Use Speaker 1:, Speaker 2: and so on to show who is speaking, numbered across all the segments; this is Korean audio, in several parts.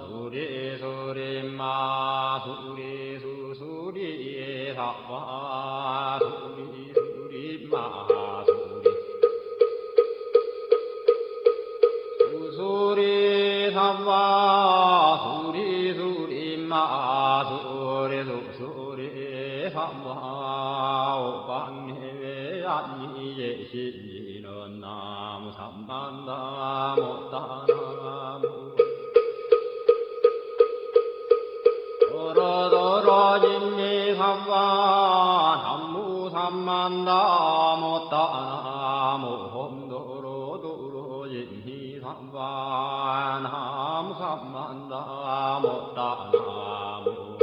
Speaker 1: 수리 수리마 수리 수수리 사와 수리 수리마 수리 수수리 사와 수리 수리마 수리 수수리 사와 오방해외 안니예시는 나무 삼만다 못다나무 도로도로진니 삼와 남무 삼만다 못다나무 홈도로도로진니 삼와 나무 삼만다 못다나무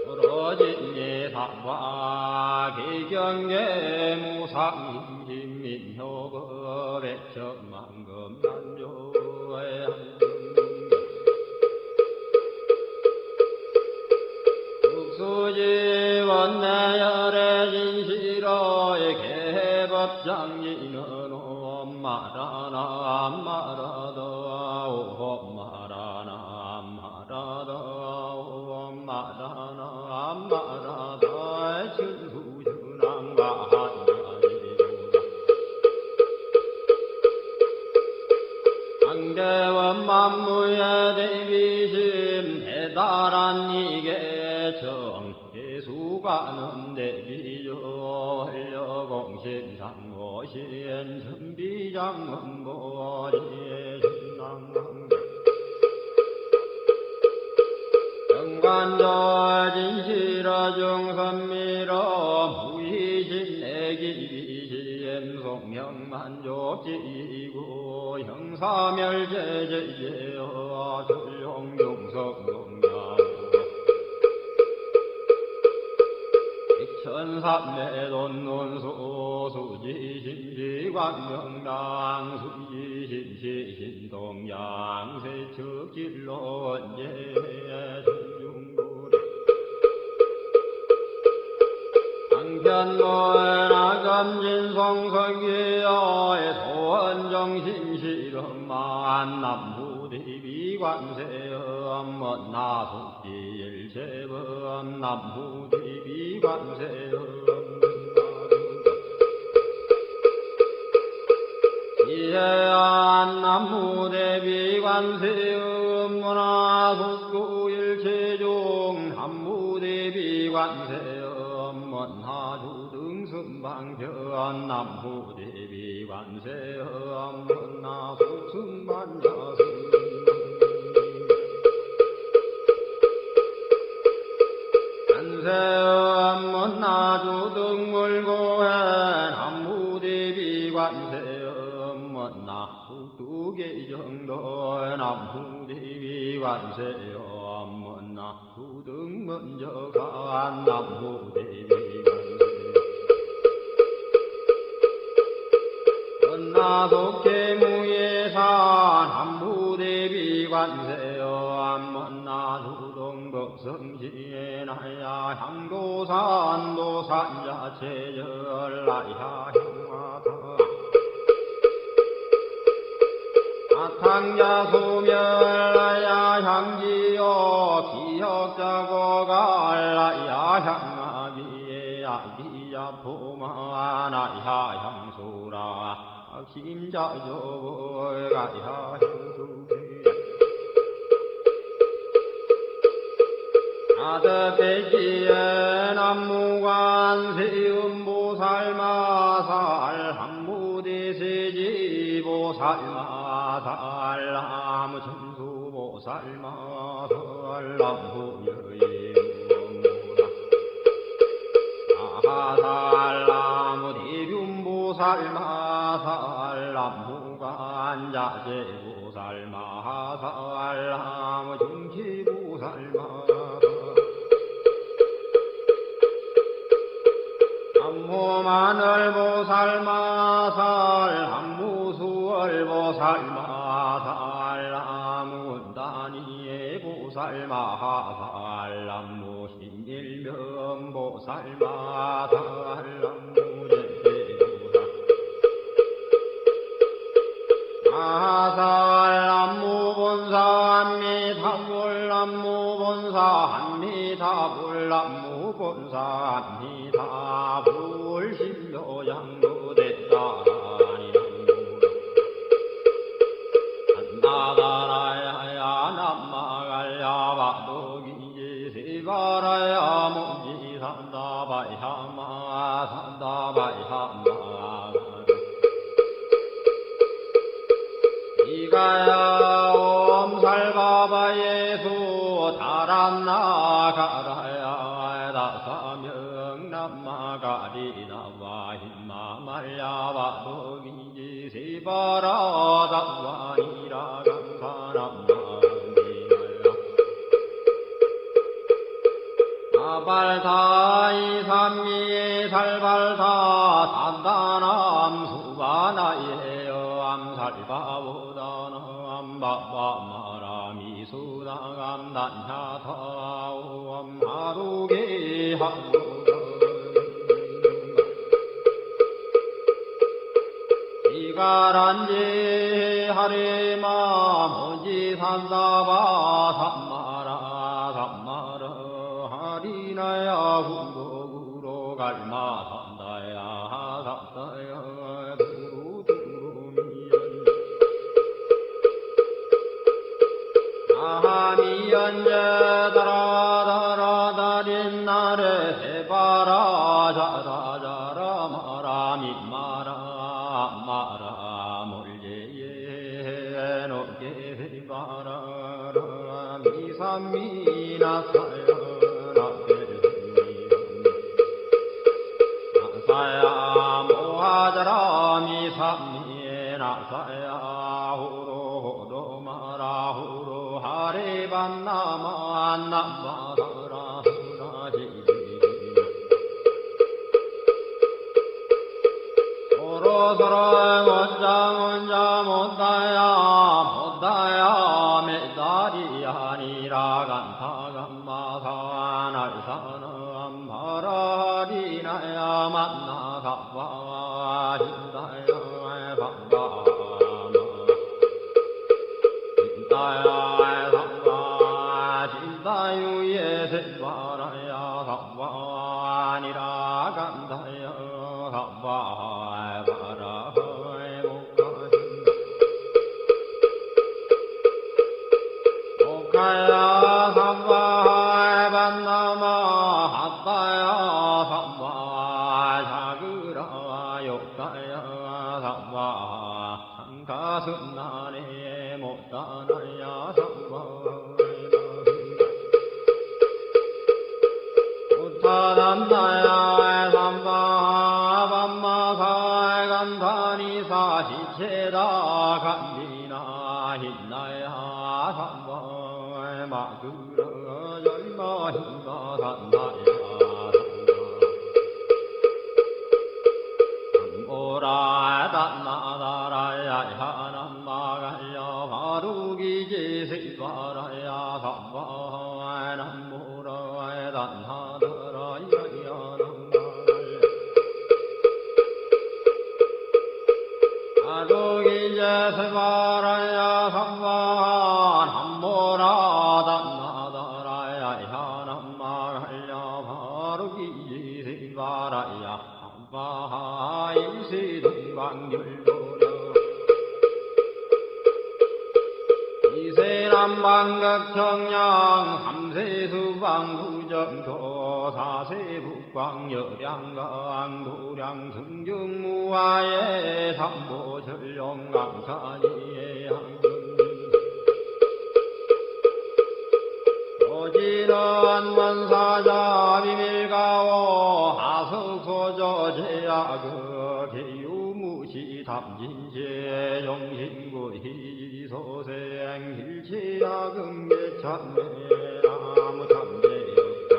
Speaker 1: 도로진니 삼와 기경계 무상인민효거 백천만금 난조에 수지원내열의 진시로의 개법장이는 엄마라나 엄마라다 엄마라나 엄마라다 엄마라나 엄마라다 춘수준왕과 한계원 만무의 대비심 대단한 이계정 예수가는 대비조 헐려공신상고신 천비장문보리의 신랑강 정관조 진실어 중선미러 무의신내기비시엠 송명만족지이고 형사멸제제제여 전룡용석용량 천삼매돈논소 수지신시광명랑 수지신시신동양 세척질론제 전중구리 강편노나감진성성기여의 소원정신실험만 남무대비관세음 나속지일체범 남무대비관세음 이해안 남무대비관세음 문화속구일체종 남무대비관세음 문화주등승방편 남무대비관세음 문화속승반야승 관세음 문화주등물고해 남무대비관세음 문화국두계정도 남무대비관세음 문화주등문저간 남무대비관세음 문화속계무예산 남무대비관세음 문화주동덕성지에나야 향도산도산자체절라야 향화다 아탕자소멸라야 향지요 기억자고갈라야 향마기에 아기야포마나야 향수라 심자조가야 향수기 아드배지에 남무관세음보살마살 항무대세지보살마살 남천수보살마살 남부여인무라 아살 나무대균보살마살 남무관자재보살마살 남중치보살마살 남무마늘보살마살 남무수월보살마살 남무군다니의 보살마살 남무신일명보살마살 남무제보살 마살 부산이다 불신도 양도됐다니 나다라야 남마갈야 바도기지 세바라야 모지 산다바야마 산다바야마 이가야 옴살바바 예수 다람나가라야 다사명 남마가리나와 힘마말야 바도기지 세바라 다와니라 간사람마니나야 아발다이 삼미에 살발다 단단함 수바나예요 암살바보다는 암바바마라미 수당암 단야타오 암하루게 하루 이가란지 하리마 먼지 산다바 삼마라 삼마라 하리나야 hun곡으로 갈마 산다야 산다야 두루두루미연 아하미연제 다라다라다린 나래 해바라 자라자라 마라 민마라 마라 몰제예 노게 해바라 미삼미나사야 나사야 모하자라 미삼미나사야 후로호로 마라 후로 하레반나마 남마다라 후라지지 서로서로 원장 못다야 못다야 메다리 아니라 간타간마사 날사는 바라리나야 만나가봐 힘다야 반바마 힘다야 삼바 진다유에 세바라야 삼바니라 간다야 삼바 가야 삼바에 반나마 핫다야 삼바 자그라 욕다야 삼바 한가슴나네 못다나야 삼바 못다단다야 삼바 반마사에 간다니사 시체다 간디나 힘나야 삼바 마그라 열마 힘가 산다야 오라 단나다라야 하남마갈려 바루기지 세바라야 삼바 남무라 단하다라야 야남마갈려 바루기지 세바라야 삼바 남무라 바라야 바하일시 동방열도려 이세남방극청량 삼세수방구정도 사세북광여량강 도량승경무화에 삼보전령강산이에 항 오지는 원사자 비밀가오 하석소저 제야그 개유무시 담진제 정신구 희소생 hil치야금계참매 나무참제역적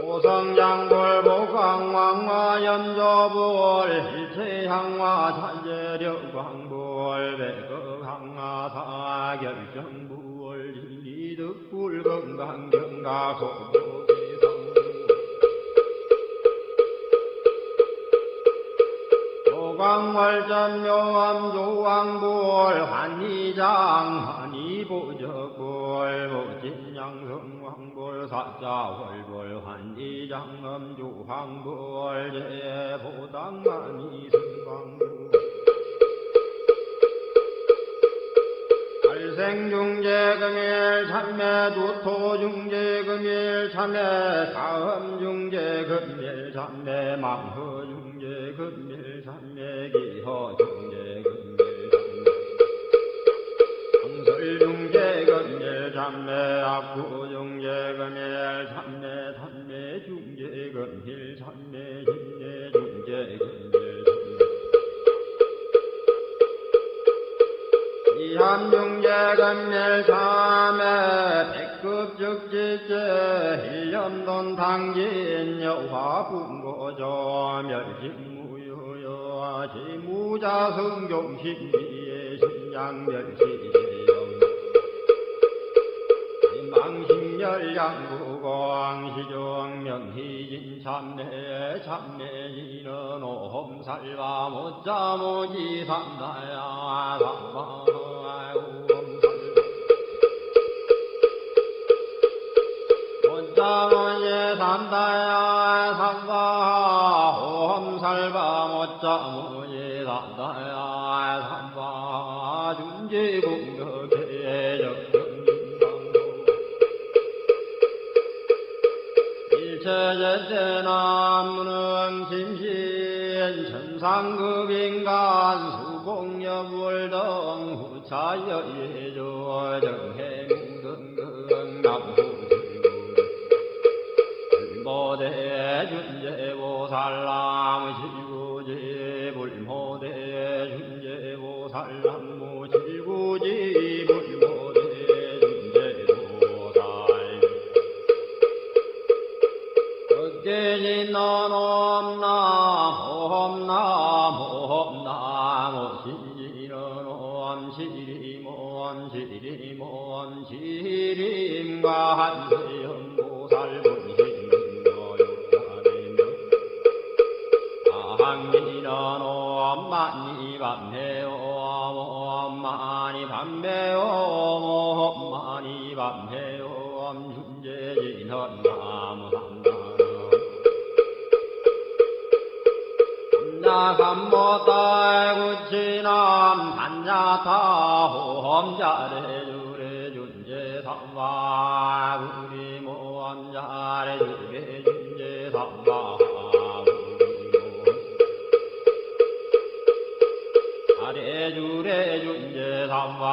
Speaker 1: 오성장불 복광왕화 연조불 hil체향화 찬제력광불 백극항화 사결정불 진리득불 건강경가 소도계성 조광월전묘암 조왕불 환희장 환희보적불 모진양성왕불 황불 사자 월불 환이장엄주 황불 제보당만이 승광부 발생중재금일 참매 두토중재금일 참매 다음중재금일 참매 망허중재금일 참매 기허중재금일 설중재금일 참매 악구중재금일 참매 단매중재금일 참매 진례중재금일 이함중재금일 참매 백급즉지제 일념돈 당진 여화분고조 멸진무효여 지무자성종신비의 신양멸시제영 망신열양구광시종 명희진 참내 참내인은 오험살바 못자모지 삼다야 못자모지 삼다야 삼바 오험살바 못자모지 삼다야 삼바 준지공덕의 일체제제나무는 심신 천상급인간 수공여불등 후차여예조 정행등등 남후지구 불모대 준제보살람 실구지 불모대 준제보살람 실구지 불모대 계진너놈나홈나홈나모 시리너놈 시리몬 시리몬 시림과 한세연보살 분신너욕하리너 아항리너놈 많이 밤해옴 많이 밤해옴 많이 밤해옴 준재진헌 나무산다 삼모딸구치남 단야타 호험자래주래 준제삼바 우리 모험자래주래 준제삼바 아래주래 준제삼바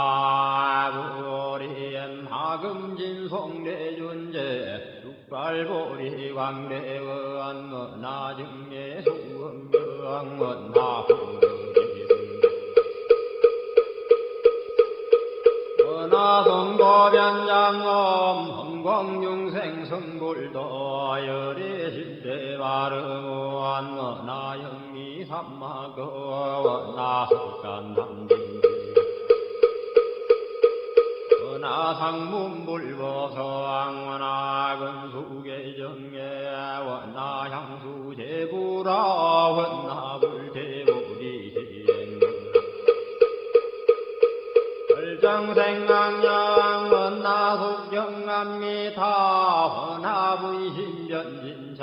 Speaker 1: 우리엔 하금진송래준제 육발보리 광대원 나중에 수음병원 나성도변장엄 험광중생 성불도 열애실대 바르무한 나영미 삼마거 나석간남진지 나상문불보성원나근수계정에 원나향수제부라 원나불제부리시행 절정생강양 원나속경암미타 원나부이신전진찰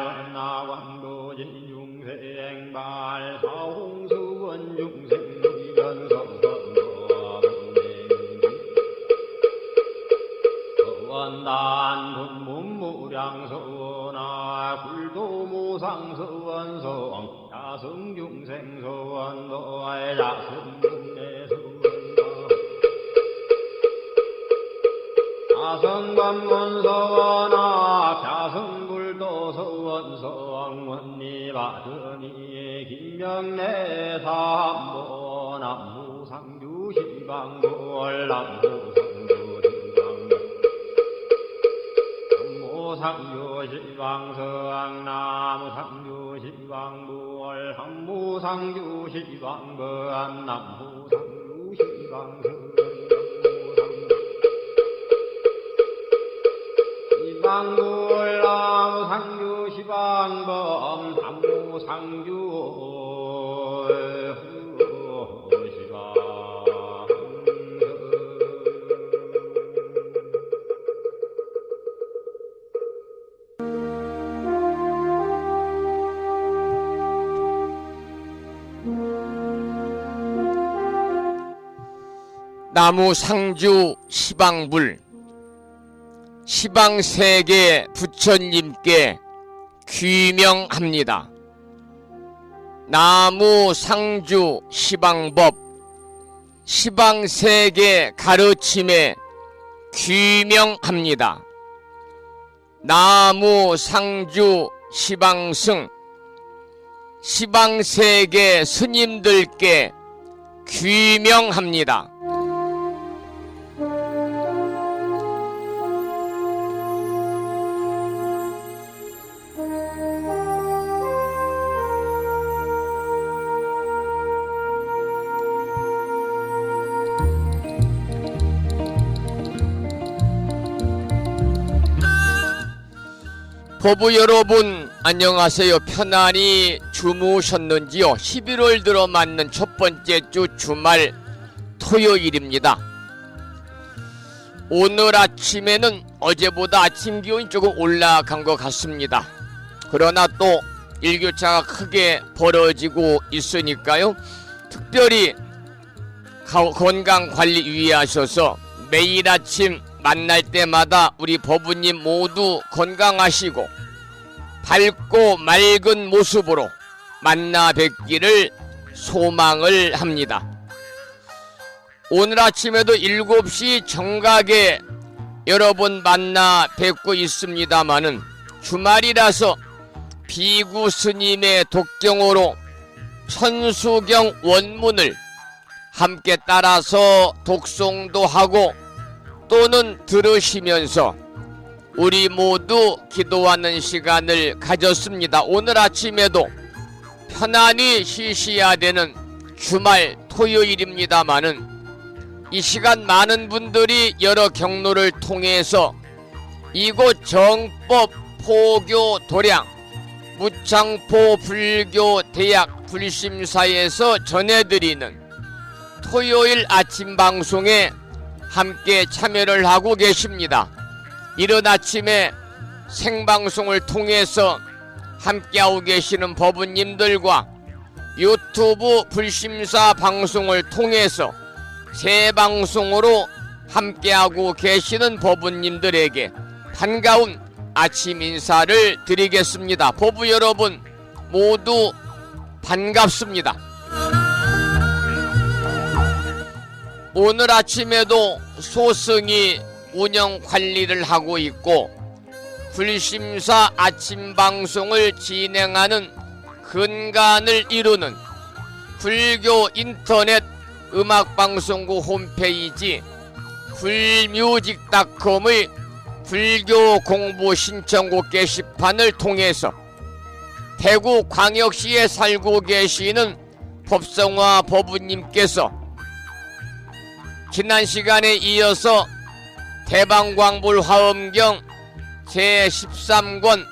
Speaker 1: 원나광도진중생발 사홍수원중생견성선도 원단분문무량서원아 굴도무상서원성 야성중생서원도의 야성중내서원도 야성관문서원아 야성불도서원성원니바드니 김명래 삼보 남무상주신방골 남무상주 상주시방성 나무상주시방부월 항무상주시방건 남무상주시방성 시방부월 나무상주시방범 항무상주 시방
Speaker 2: 나무 상주 시방불 시방세계 부처님께 귀명합니다. 나무 상주 시방법 시방세계 가르침에 귀명합니다. 나무 상주 시방승 시방세계 스님들께 귀명합니다. 법부 여러분 안녕하세요. 편안히 주무셨는지요? 11월 들어 맞는 첫 번째 주 주말 토요일입니다. 오늘 아침에는 어제보다 아침 기온이 조금 올라간 것 같습니다. 그러나 또 일교차가 크게 벌어지고 있으니까요, 특별히 건강관리 유의하셔서 매일 아침 만날 때마다 우리 법부님 모두 건강하시고 밝고 맑은 모습으로 만나 뵙기를 소망을 합니다. 오늘 아침에도 7시 정각에 여러분 만나 뵙고 있습니다마는 주말이라서 비구 스님의 독경으로 천수경 원문을 함께 따라서 독송도 하고 또는 들으시면서 우리 모두 기도하는 시간을 가졌습니다. 오늘 아침에도 편안히 쉬셔야 되는 주말 토요일입니다마는 이 시간 많은 분들이 여러 경로를 통해서 이곳 정법 포교 도량 무창포 불교 대학 불심사에서 전해드리는 토요일 아침 방송에 함께 참여를 하고 계십니다. 이른 아침에 생방송을 통해서 함께하고 계시는 법부님들과 유튜브 불심사 방송을 통해서 새 방송으로 함께하고 계시는 법부님들에게 반가운 아침 인사를 드리겠습니다. 법부 여러분 모두 반갑습니다. 오늘 아침에도 소승이 운영 관리를 하고 있고 불심사 아침 방송을 진행하는 근간을 이루는 불교 인터넷 음악방송국 홈페이지 불뮤직닷컴의 불교 공부 신청곡 게시판을 통해서 대구광역시에 살고 계시는 법성화 법부님께서 지난 시간에 이어서 대방광불 화엄경 제13권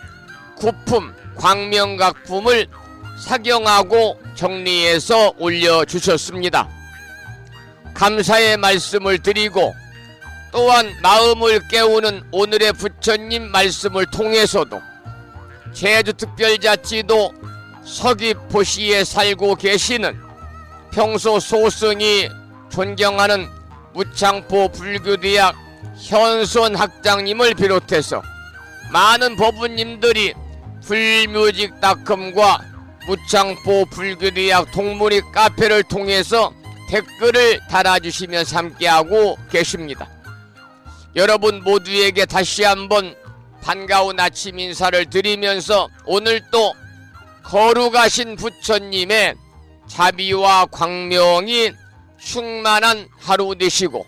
Speaker 2: 구품 광명각품을 사경하고 정리해서 올려주셨습니다. 감사의 말씀을 드리고 또한 마음을 깨우는 오늘의 부처님 말씀을 통해서도 제주특별자치도 서귀포시에 살고 계시는 평소 소승이 존경하는 무창포 불교대학 현선 학장님을 비롯해서 많은 법부님들이 불뮤직닷컴과 무창포 불교대학 동문회 카페를 통해서 댓글을 달아주시면서 함께하고 계십니다. 여러분 모두에게 다시 한번 반가운 아침 인사를 드리면서 오늘 또 거룩하신 부처님의 자비와 광명이 충만한 하루 되시고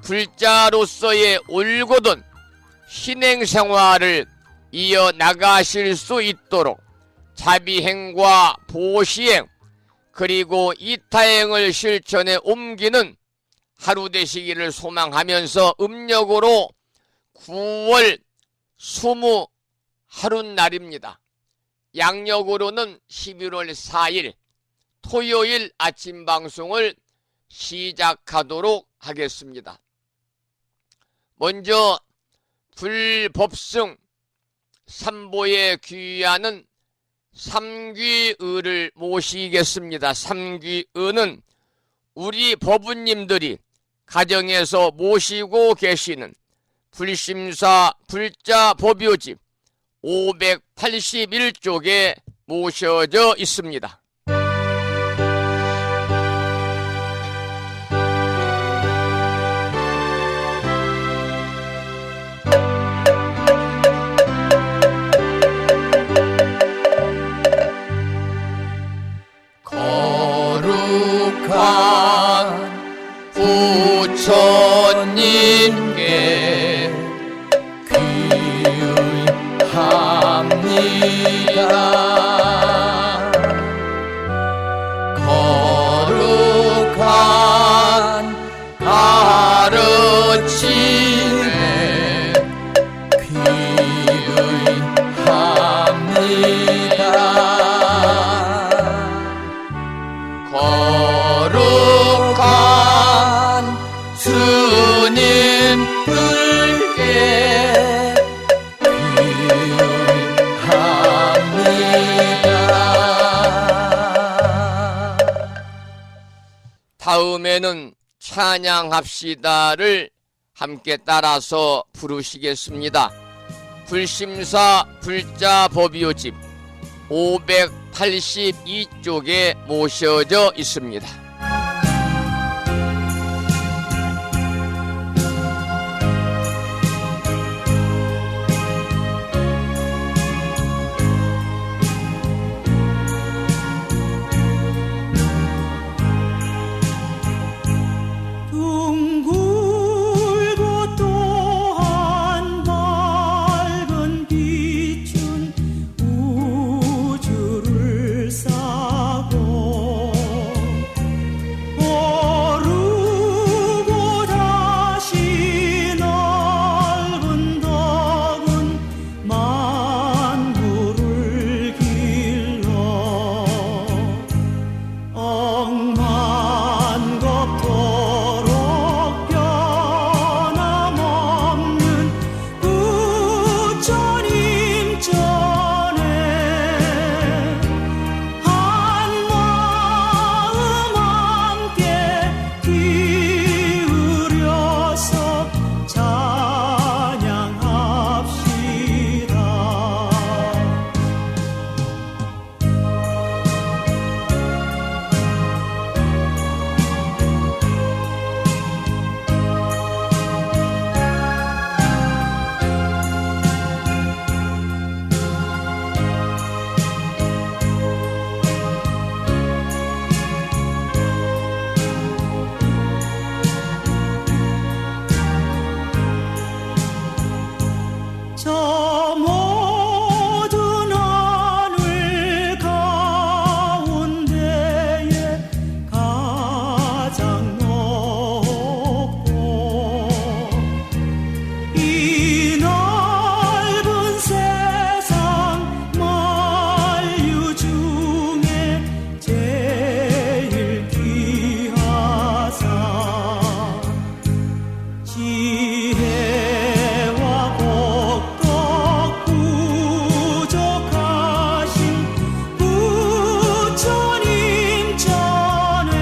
Speaker 2: 불자로서의 올곧은 신행생활을 이어나가실 수 있도록 자비행과 보시행 그리고 이타행을 실천에 옮기는 하루 되시기를 소망하면서 음력으로 9월 20하룻날입니다. 양력으로는 11월 4일 토요일 아침 방송을 시작하도록 하겠습니다. 먼저 불법승 삼보에 귀하는 삼귀의를 모시겠습니다. 삼귀의는 우리 법부님들이 가정에서 모시고 계시는 불심사 불자 법요집 581쪽에 모셔져 있습니다. 거룩한 부처님께 귀의합니다. 거룩한 가르침에 귀의합니다. 거룩한 스님들께 귀의합니다. 다음에는 찬양합시다를 함께 따라서 부르시겠습니다. 불심사 불자 법요집 582쪽에 모셔져 있습니다.
Speaker 3: 둥글고 또한 밝은 빛은 우주를 싸고 오르고 다시 넓은 덕은 만물을 길러 억만겁도록 변함없는 부처님 전에 한마음 함께 기울여서 찬양합시다. 저 모든 하늘 가운데에 가장 높고 이 넓은 세상 만유 중에 제일 귀하사 지혜와 복덕 부족하신 부처님 전에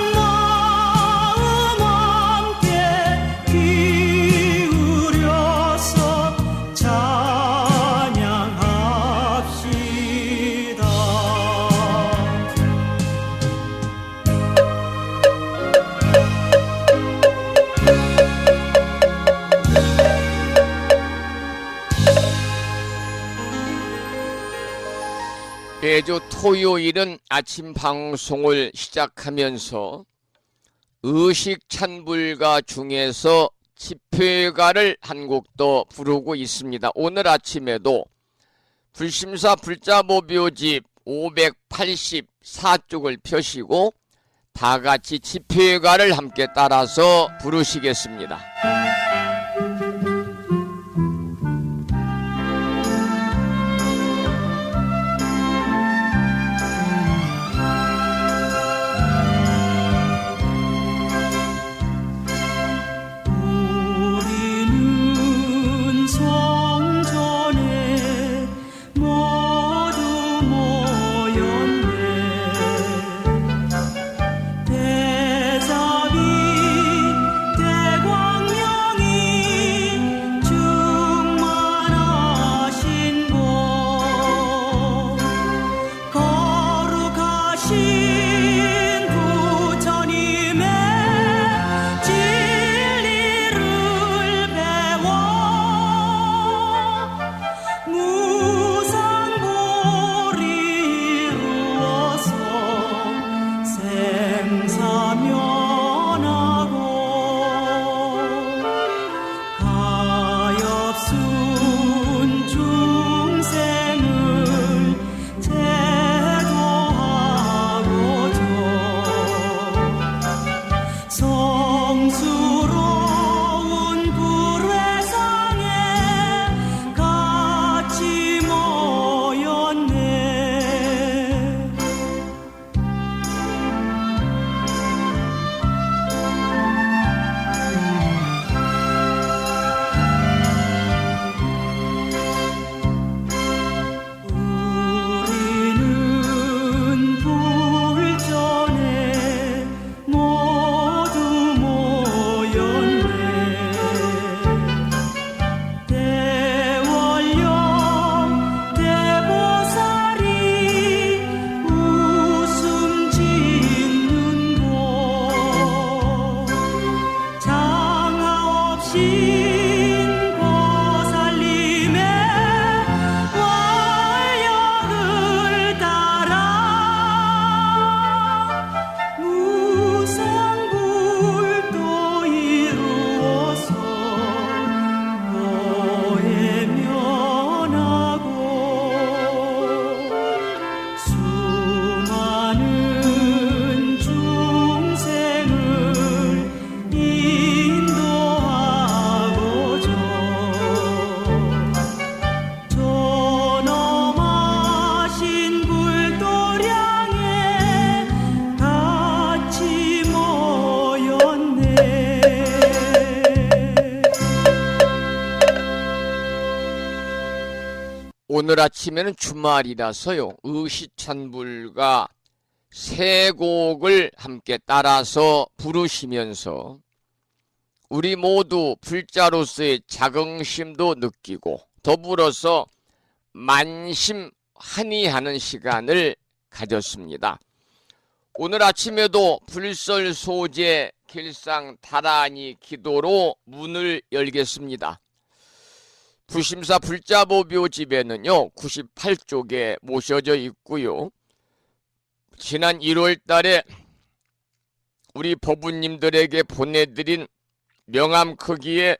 Speaker 3: 한마음 함께 기울여서 찬양합시다.
Speaker 2: 매주 토요일은 아침 방송을 시작하면서 의식 찬불가 중에서 집회가를 한 곡도 부르고 있습니다. 오늘 아침에도 불심사 불자법요집 584쪽을 펴시고 다 같이 집회가를 함께 따라서 부르시겠습니다.
Speaker 3: 우리는 성전에 모두 모였네.
Speaker 2: 오늘 아침에는 주말이라서요. 의시찬불가 세 곡을 함께 따라서 부르시면서 우리 모두 불자로서의 자긍심도 느끼고 더불어서 만심한의하는 시간을 가졌습니다. 오늘 아침에도 불설소재 길상다란이 기도로 문을 열겠습니다. 부심사 불자보묘 집에는요 98쪽에 모셔져 있고요. 지난 1월 달에 우리 법우님들에게 보내드린 명함 크기의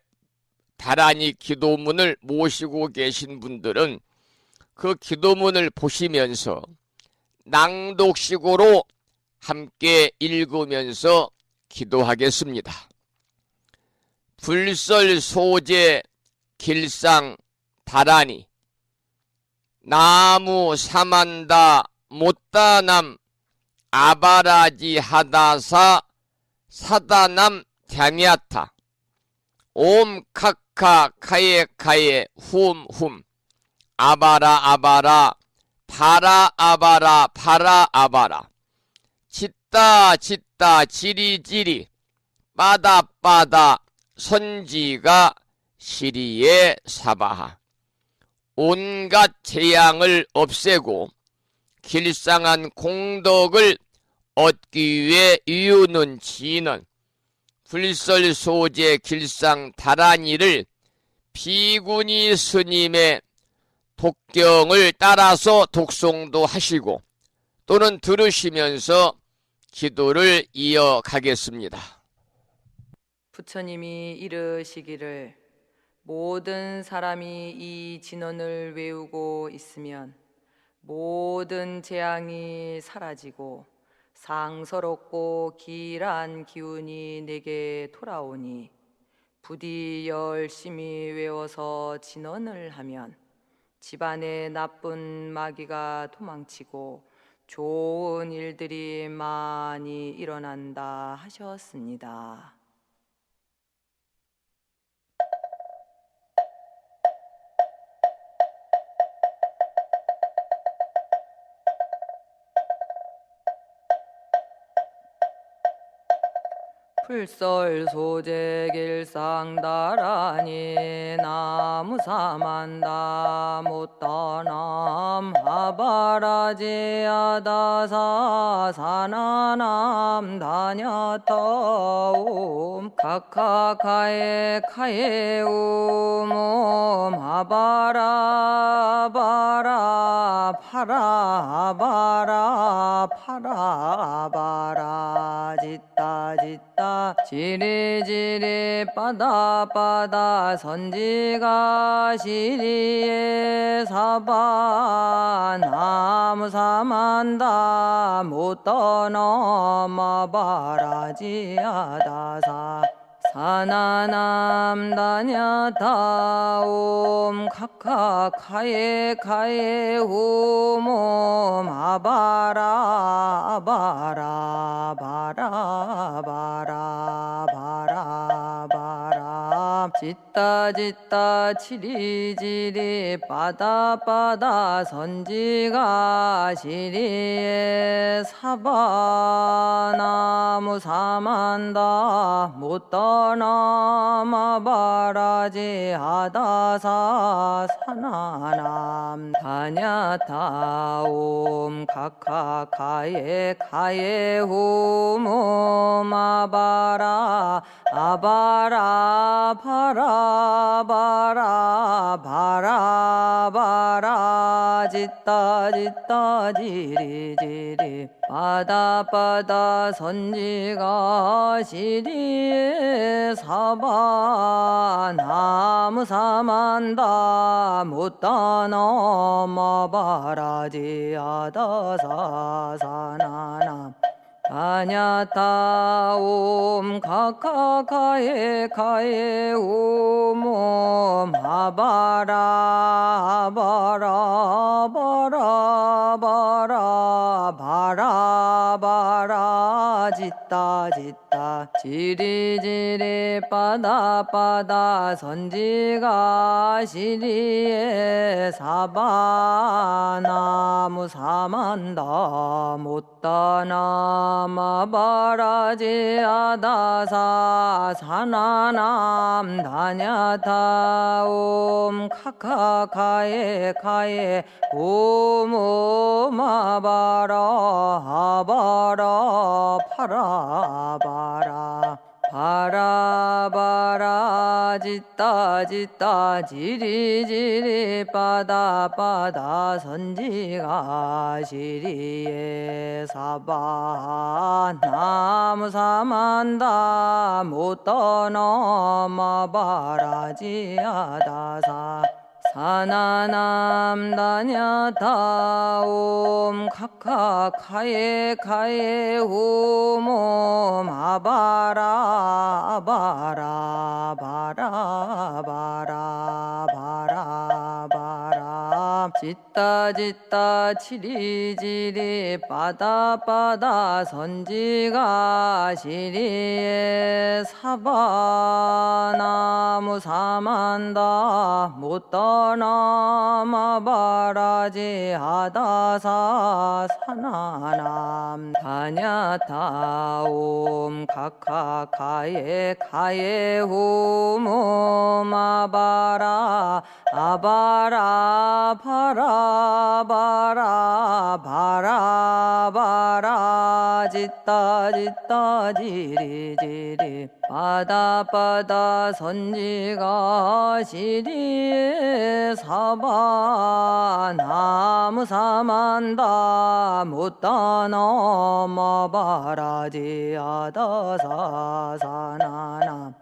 Speaker 2: 다란이 기도문을 모시고 계신 분들은 그 기도문을 보시면서 낭독식으로 함께 읽으면서 기도하겠습니다. 불설소재 길상 다란이 나무 사만다 못다남 아바라지 하다사 사다남 갸냐타 옴 카카 카예 카예 훔훔 아바라 아바라 파라 아바라 파라 아바라 짓다 짓다 지리지리 빠다 빠다 선지가 시리에 사바하 온갖 재앙을 없애고 길상한 공덕을 얻기 위해 이유는 지는 불설소재 길상 다란이를 비구니 스님의 독경을 따라서 독송도 하시고 또는 들으시면서 기도를 이어가겠습니다.
Speaker 4: 부처님이 이르시기를 모든 사람이 이 진언을 외우고 있으면 모든 재앙이 사라지고 상서롭고 길한 기운이 내게 돌아오니 부디 열심히 외워서 진언을 하면 집안에 나쁜 마귀가 도망치고 좋은 일들이 많이 일어난다 하셨습니다. 불설소재 길상다란이 나무사만다 못다남 아바라지아다사 사나남 다냐타옴 카카카에 카에움 아바라 바라 파라 바라 파라 바라 짓다 짓다 지리지리 빠다 빠다 선지가 시리에 사바 나무사만다 못떠넘어 바라지아다사 사나남 다냐타옴 카카카에 카에 홈옴 아바라 바라 바라 바라 바라 바라 짓다 짓다 지리지리 빠다 빠다 선지가 시리에 사바 나무 사만다 못떠넘어 바라지 하다사 사나남 다냐타옴 카카카에 카에 홈옴 아바라 아바라 바라 바라 바라 바라 짓다 짓다 지리지리 빠다 빠다 선지가 시리에 사바 나무 사만다 못다 넘어 바라지 하다사 사나남 다냐타 옴 카카카에 카에 오모 마바라 바라 바라 바라 바라 바라 짓다 짓다 지리지리 빠다 빠다 선지가 시리에 사바나무 사만다 못다나 마바라지 아다사 사나남 다냐타 옴 카카카에 카에 오모 마바라 아바라 파라바라 바라바라 짓다 짓다 지리지리 빠다 빠다 선지가 시리에 사바 나무 사만다 못 떠넘어 바라지 아다사 사나남 다냐타 옴 카카카에 카에 오모 마바라 바라 바라 바라 바라 바라 짓다 짓다 치리지리 빠다 빠다 선지가 시리에 사바나무 사만다 못 떠넘어 바라지 아다사 사나남 다냐타 옴 카카카에 카에 오모 마바라 아바라 바라 바라 바라 바라 짓다 짓다 지리지리 빠다 빠다 선지가 시리에 사바 나무 사만다 못다 넘어 바라지 아다사 사나나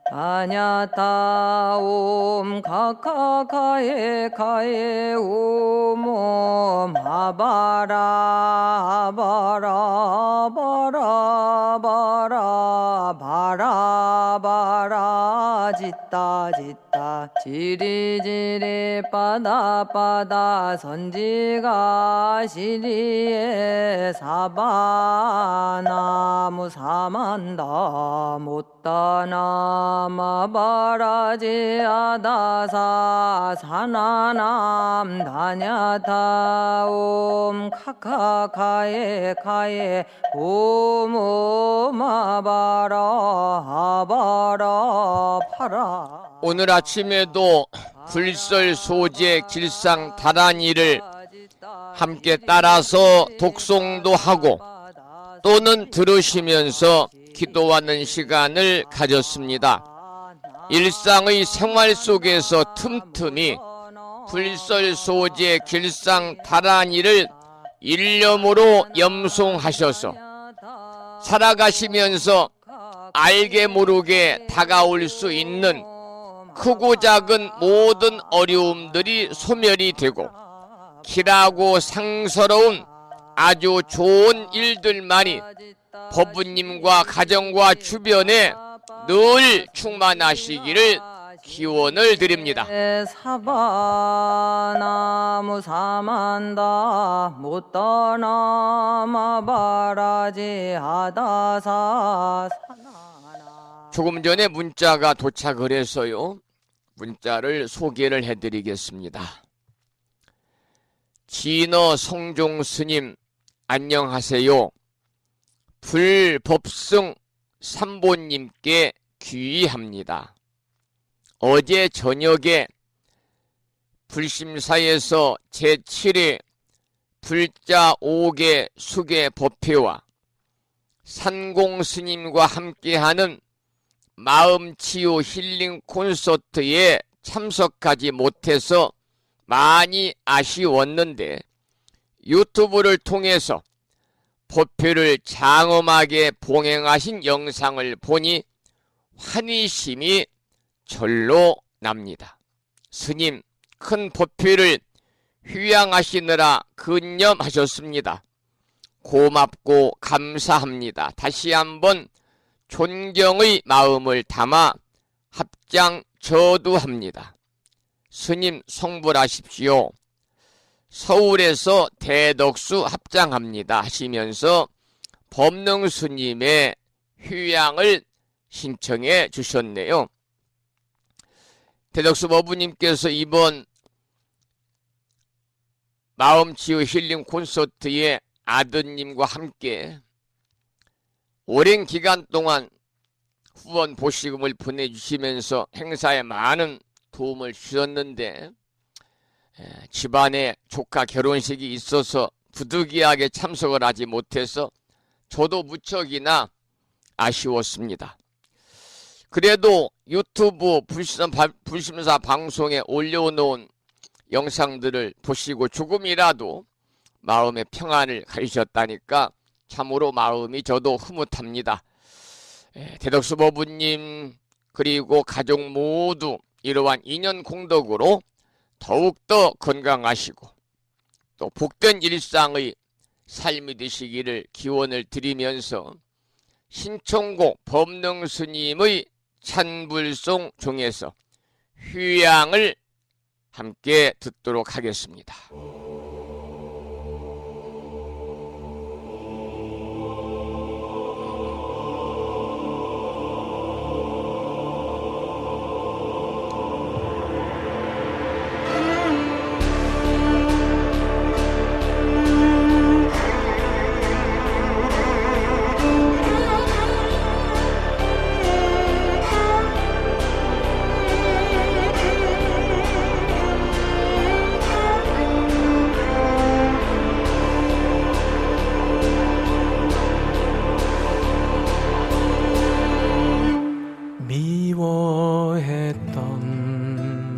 Speaker 4: 다냐타 옴 카카카에 카에 오모 마바라 바라 바라 바라 바라 바라 짓다 짓다 지리지리 빠다 빠다 선지가 시리에 사바 나무 사만다 못다 남아 바라지 아다사 사나남 다냐타 옴 카카카에 카에 오모 마바라 아바라 파라.
Speaker 2: 오늘 아침에도 불설 소재 길상 다란이를 함께 따라서 독송도 하고 또는 들으시면서 기도하는 시간을 가졌습니다. 일상의 생활 속에서 틈틈이 불설 소재 길상 다란이를 일념으로 염송하셔서 살아가시면서 알게 모르게 다가올 수 있는 크고 작은 모든 어려움들이 소멸이 되고 길하고 상서로운 아주 좋은 일들만이 법부님과 가정과 주변에 늘 충만하시기를 기원을 드립니다.
Speaker 4: 사바나무 사만다 못 떠넘어 바라지 아다사.
Speaker 2: 조금 전에 문자가 도착을 해서요. 문자를 소개를 해드리겠습니다. 진어 성종 스님 안녕하세요. 불법승 삼보님께 귀의합니다. 어제 저녁에 불심사에서 제7회 불자 5개 수계 법회와 산공스님과 함께하는 마음치유 힐링 콘서트에 참석하지 못해서 많이 아쉬웠는데 유튜브를 통해서 법회를 장엄하게 봉행하신 영상을 보니 환희심이 절로 납니다. 스님 큰 법회를 휴양하시느라 근념하셨습니다. 고맙고 감사합니다. 다시 한번 존경의 마음을 담아 합장 저두합니다. 스님 성불하십시오. 서울에서 대덕수 합장합니다 하시면서 법능 스님의 휴양을 신청해 주셨네요. 대덕수 어부님께서 이번 마음치유 힐링 콘서트에 아드님과 함께 오랜 기간 동안 후원 보시금을 보내주시면서 행사에 많은 도움을 주셨는데 집안에 조카 결혼식이 있어서 부득이하게 참석을 하지 못해서 저도 무척이나 아쉬웠습니다. 그래도 유튜브 불심사 방송에 올려놓은 영상들을 보시고 조금이라도 마음의 평안을 가지셨다니까 참으로 마음이 저도 흐뭇합니다. 대덕수 어부님 그리고 가족 모두 이러한 인연 공덕으로 더욱더 건강하시고 또 복된 일상의 삶이 되시기를 기원을 드리면서 신청곡 법능 스님의 찬불송 중에서 휴양을 함께 듣도록 하겠습니다.
Speaker 3: 미워했던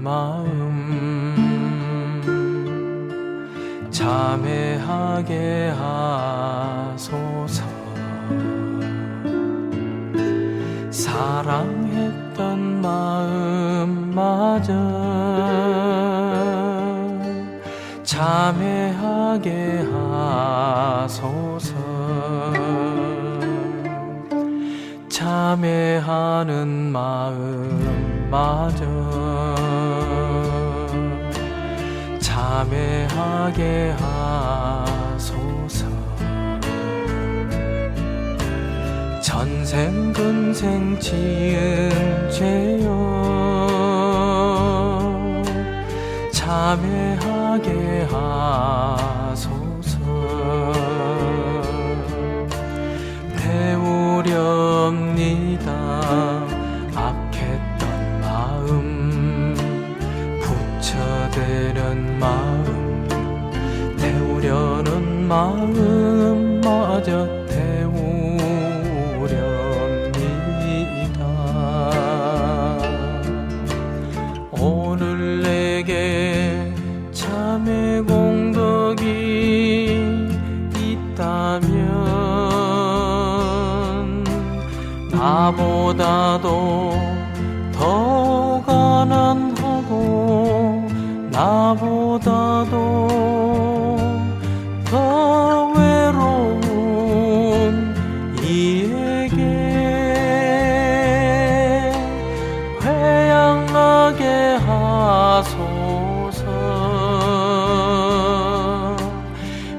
Speaker 3: 마음 참회하게 하소서. 사랑했던 마음마저 참회하게 하소서. 참회하는 마음마저 참회하게 하소서. 전생 근생 지은 죄요 참회하게 하소서. 배우렵니다 악했던 마음 부처되는 마음 태우려는 마음마저 태우렵니다. 오늘 내게 참회 공덕이 있다면 나보다도 더 가난하고 나보다도 더 외로운 이에게 회양하게 하소서.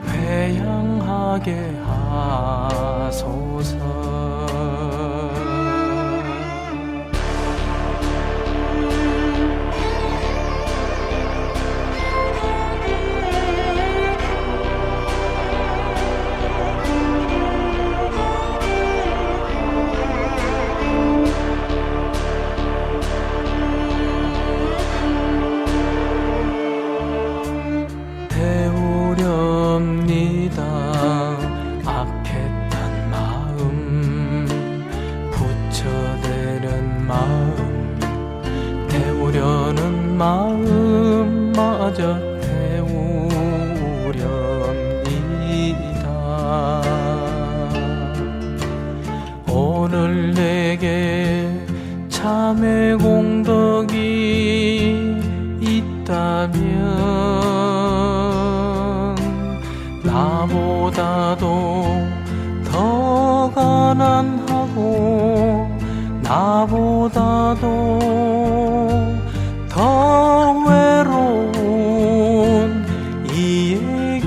Speaker 3: 회양하게 하소서. 태우렵니다 악했던 마음 부처되는 마음 태우려는 마음마저 태우렵니다. 오늘 내게 참회 공덕이 있다면 나보다 나보다도 더 가난하고 나보다도 더 외로운 이에게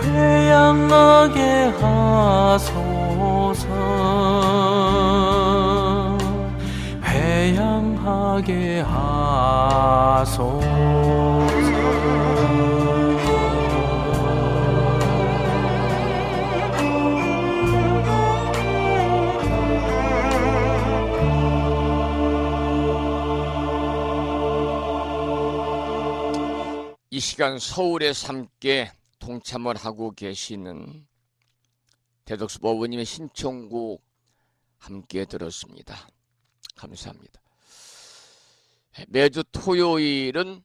Speaker 3: 회양하게 하소서. 회양하게 하소서.
Speaker 2: 이 시간 서울에서 함께 동참을 하고 계시는 대덕수 어머님의 신청곡 함께 들었습니다. 감사합니다. 매주 토요일은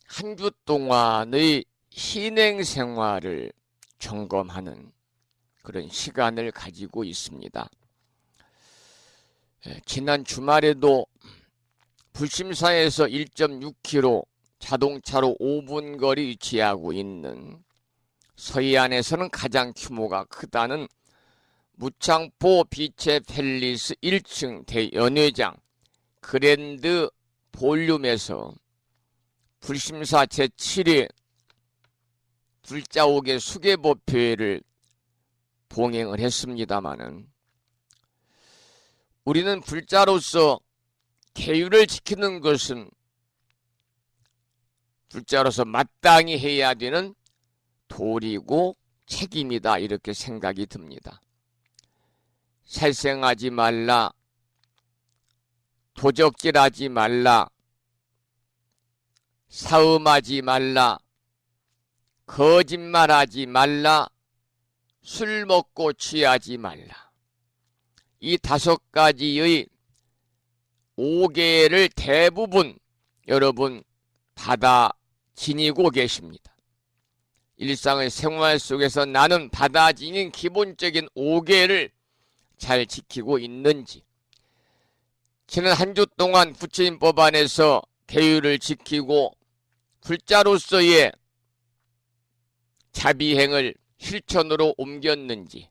Speaker 2: 한 주 동안의 신행생활을 점검하는 그런 시간을 가지고 있습니다. 지난 주말에도 불심사에서 1.6km 자동차로 5분 거리 위치하고 있는 서해안에서는 가장 규모가 크다는 무창포 비체 팰리스 1층 대연회장 그랜드 볼륨에서 불심사 제7회 불자옥의 수계법회를 봉행을 했습니다마는 우리는 불자로서 계율을 지키는 것은 불자로서 마땅히 해야 되는 도리고 책임이다, 이렇게 생각이 듭니다. 살생하지 말라, 도적질하지 말라, 사음하지 말라, 거짓말하지 말라, 술 먹고 취하지 말라. 이 5가지의 5개를 대부분 여러분 받아 지니고 계십니다. 일상의 생활 속에서 나는 받아 지닌 기본적인 5개를 잘 지키고 있는지, 지난 한 주 동안 부처님 법안에서 계율을 지키고 불자로서의 자비행을 실천으로 옮겼는지,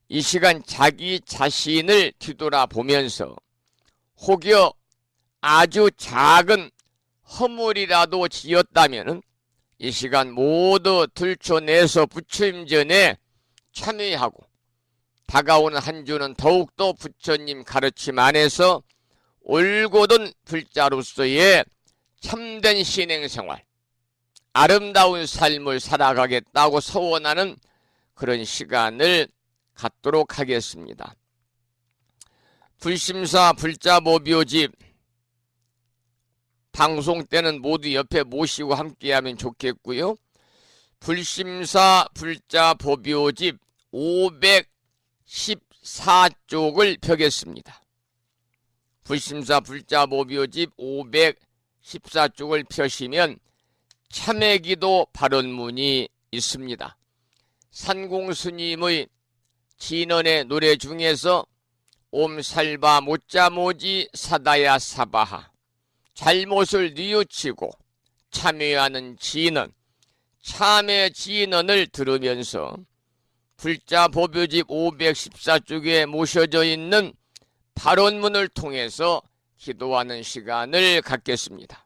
Speaker 2: 이 시간 자기 자신을 뒤돌아보면서 혹여 아주 작은 허물이라도 지었다면 이 시간 모두 들춰내서 부처님 전에 참여하고 다가오는 한 주는 더욱더 부처님 가르침 안에서 올곧은 불자로서의 참된 신행생활, 아름다운 삶을 살아가겠다고 서원하는 그런 시간을 갖도록 하겠습니다. 불심사 불자보묘집 방송 때는 모두 옆에 모시고 함께하면 좋겠고요. 불심사 불자보묘집 514쪽을 펴겠습니다. 불심사 불자보묘집 514쪽을 펴시면 참회기도 발언문이 있습니다. 산공스님의 진언의 노래 중에서 옴살바 못자모지 사다야 사바하, 잘못을 뉘우치고 참회하는 진언, 참회 진언을 들으면서 불자보묘집 514쪽에 모셔져 있는 발언문을 통해서 기도하는 시간을 갖겠습니다.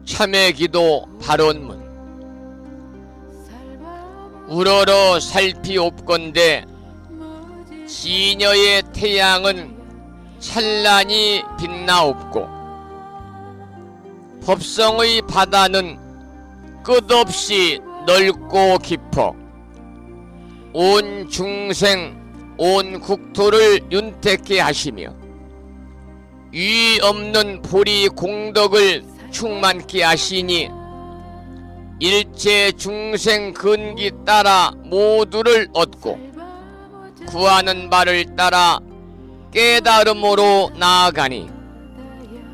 Speaker 2: 참회기도 발언문. 우러러 살피옵건대 시녀의 태양은 찬란히 빛나옵고 법성의 바다는 끝없이 넓고 깊어 온 중생 온 국토를 윤택케 하시며 위 없는 보리 공덕을 충만케 하시니 일체 중생 근기 따라 모두를 얻고 구하는 바를 따라 깨달음으로 나아가니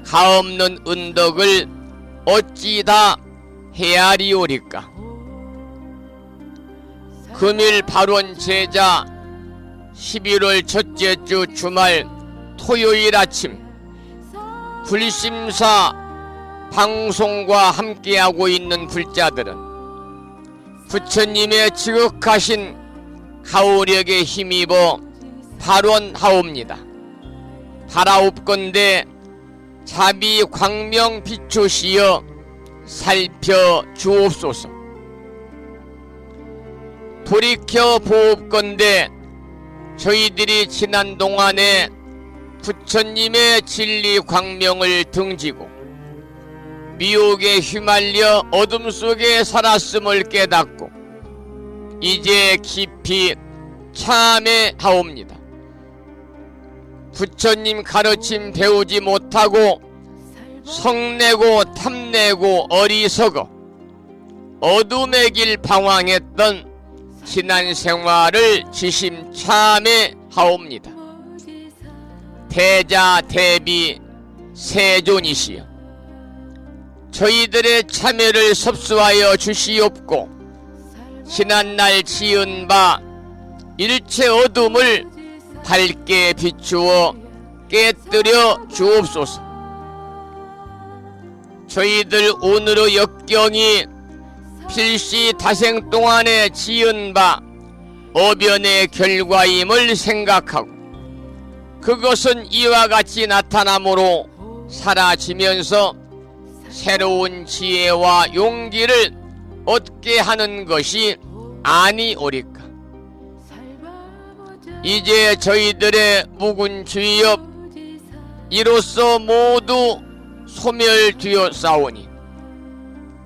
Speaker 2: 가없는 은덕을 어찌 다 헤아리오리까. 금일 발원 제자 11월 첫째 주 주말 토요일 아침 불심사 방송과 함께하고 있는 불자들은 부처님의 지극하신 가호력에 힘입어 발원하옵니다. 바라옵건대 자비 광명 비추시어 살펴 주옵소서. 돌이켜 보옵건대 저희들이 지난 동안에 부처님의 진리 광명을 등지고 미혹에 휘말려 어둠 속에 살았음을 깨닫고 이제 깊이 참회하옵니다. 부처님 가르침 배우지 못하고 성내고 탐내고 어리석어 어둠의 길 방황했던 지난 생활을 지심 참회하옵니다. 대자 대비 세존이시여 저희들의 참회를 섭수하여 주시옵고 지난날 지은 바 일체 어둠을 밝게 비추어 깨뜨려 주옵소서. 저희들 오늘의 역경이 필시 다생 동안에 지은 바 어변의 결과임을 생각하고 그것은 이와 같이 나타나므로 사라지면서 새로운 지혜와 용기를 얻게 하는 것이 아니오리까. 이제 저희들의 묵은 주의업 이로써 모두 소멸되었사오니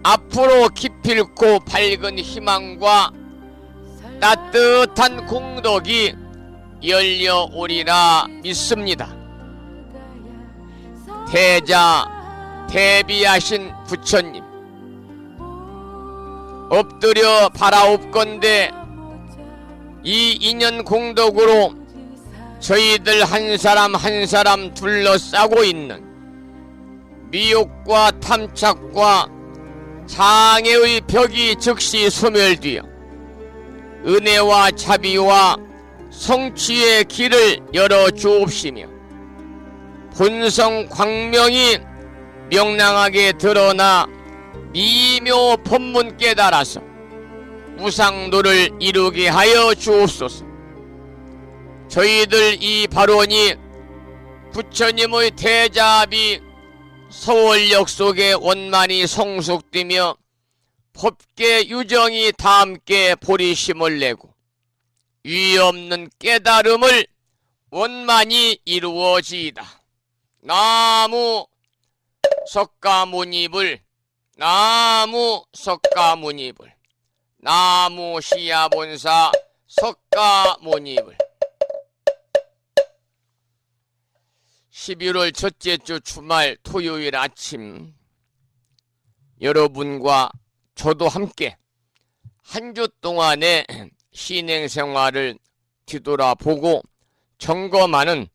Speaker 2: 앞으로 기필코 밝은 희망과 따뜻한 공덕이 열려오리라 믿습니다. 대자 대비하신 부처님 엎드려 바라옵건대 이 인연 공덕으로 저희들 한 사람 한 사람 둘러싸고 있는 미혹과 탐착과 장애의 벽이 즉시 소멸되어 은혜와 자비와 성취의 길을 열어 주옵시며 본성 광명이 명랑하게 드러나 미묘 법문 깨달아서 우상도를 이루게 하여 주옵소서. 저희들 이 발원이 부처님의 대자비 서월역 속에 원만히 성숙되며 법계 유정이 다 함께 보리심을 내고 위없는 깨달음을 원만히 이루어지이다. 나무 석가모니불 나무 석가모니불 나무 시야본사 석가모니불. 11월 첫째 주 주말 토요일 아침 여러분과 저도 함께 한 주 동안의 신행생활을 뒤돌아보고 점검하는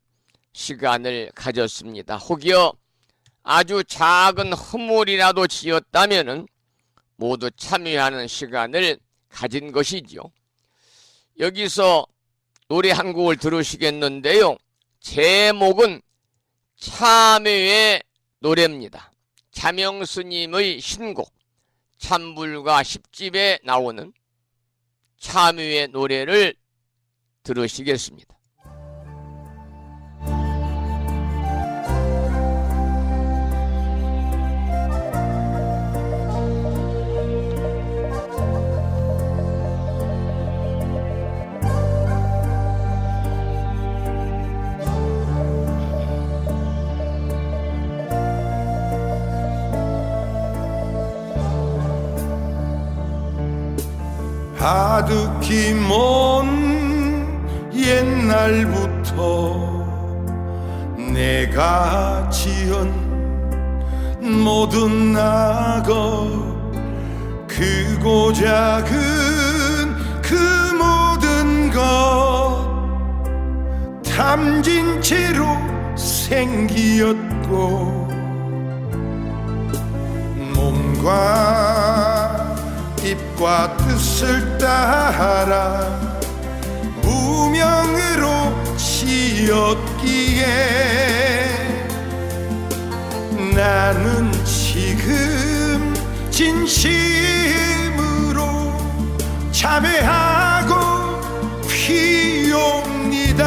Speaker 2: 시간을 가졌습니다. 혹여 아주 작은 허물이라도 지었다면 모두 참여하는 시간을 가진 것이지요. 여기서 노래 한 곡을 들으시겠는데요. 제목은 참회의 노래입니다. 자명스님의 신곡 참불가 10집에 나오는 참회의 노래를 들으시겠습니다.
Speaker 5: 가득히 먼 옛날부터 내가 지은 모든 낙업 크고 작은 그 모든 것 담진 채로 생기었고 몸과 입과 뜻을 따라 무명으로 지었기에 나는 지금 진심으로 참회하고 피옵니다.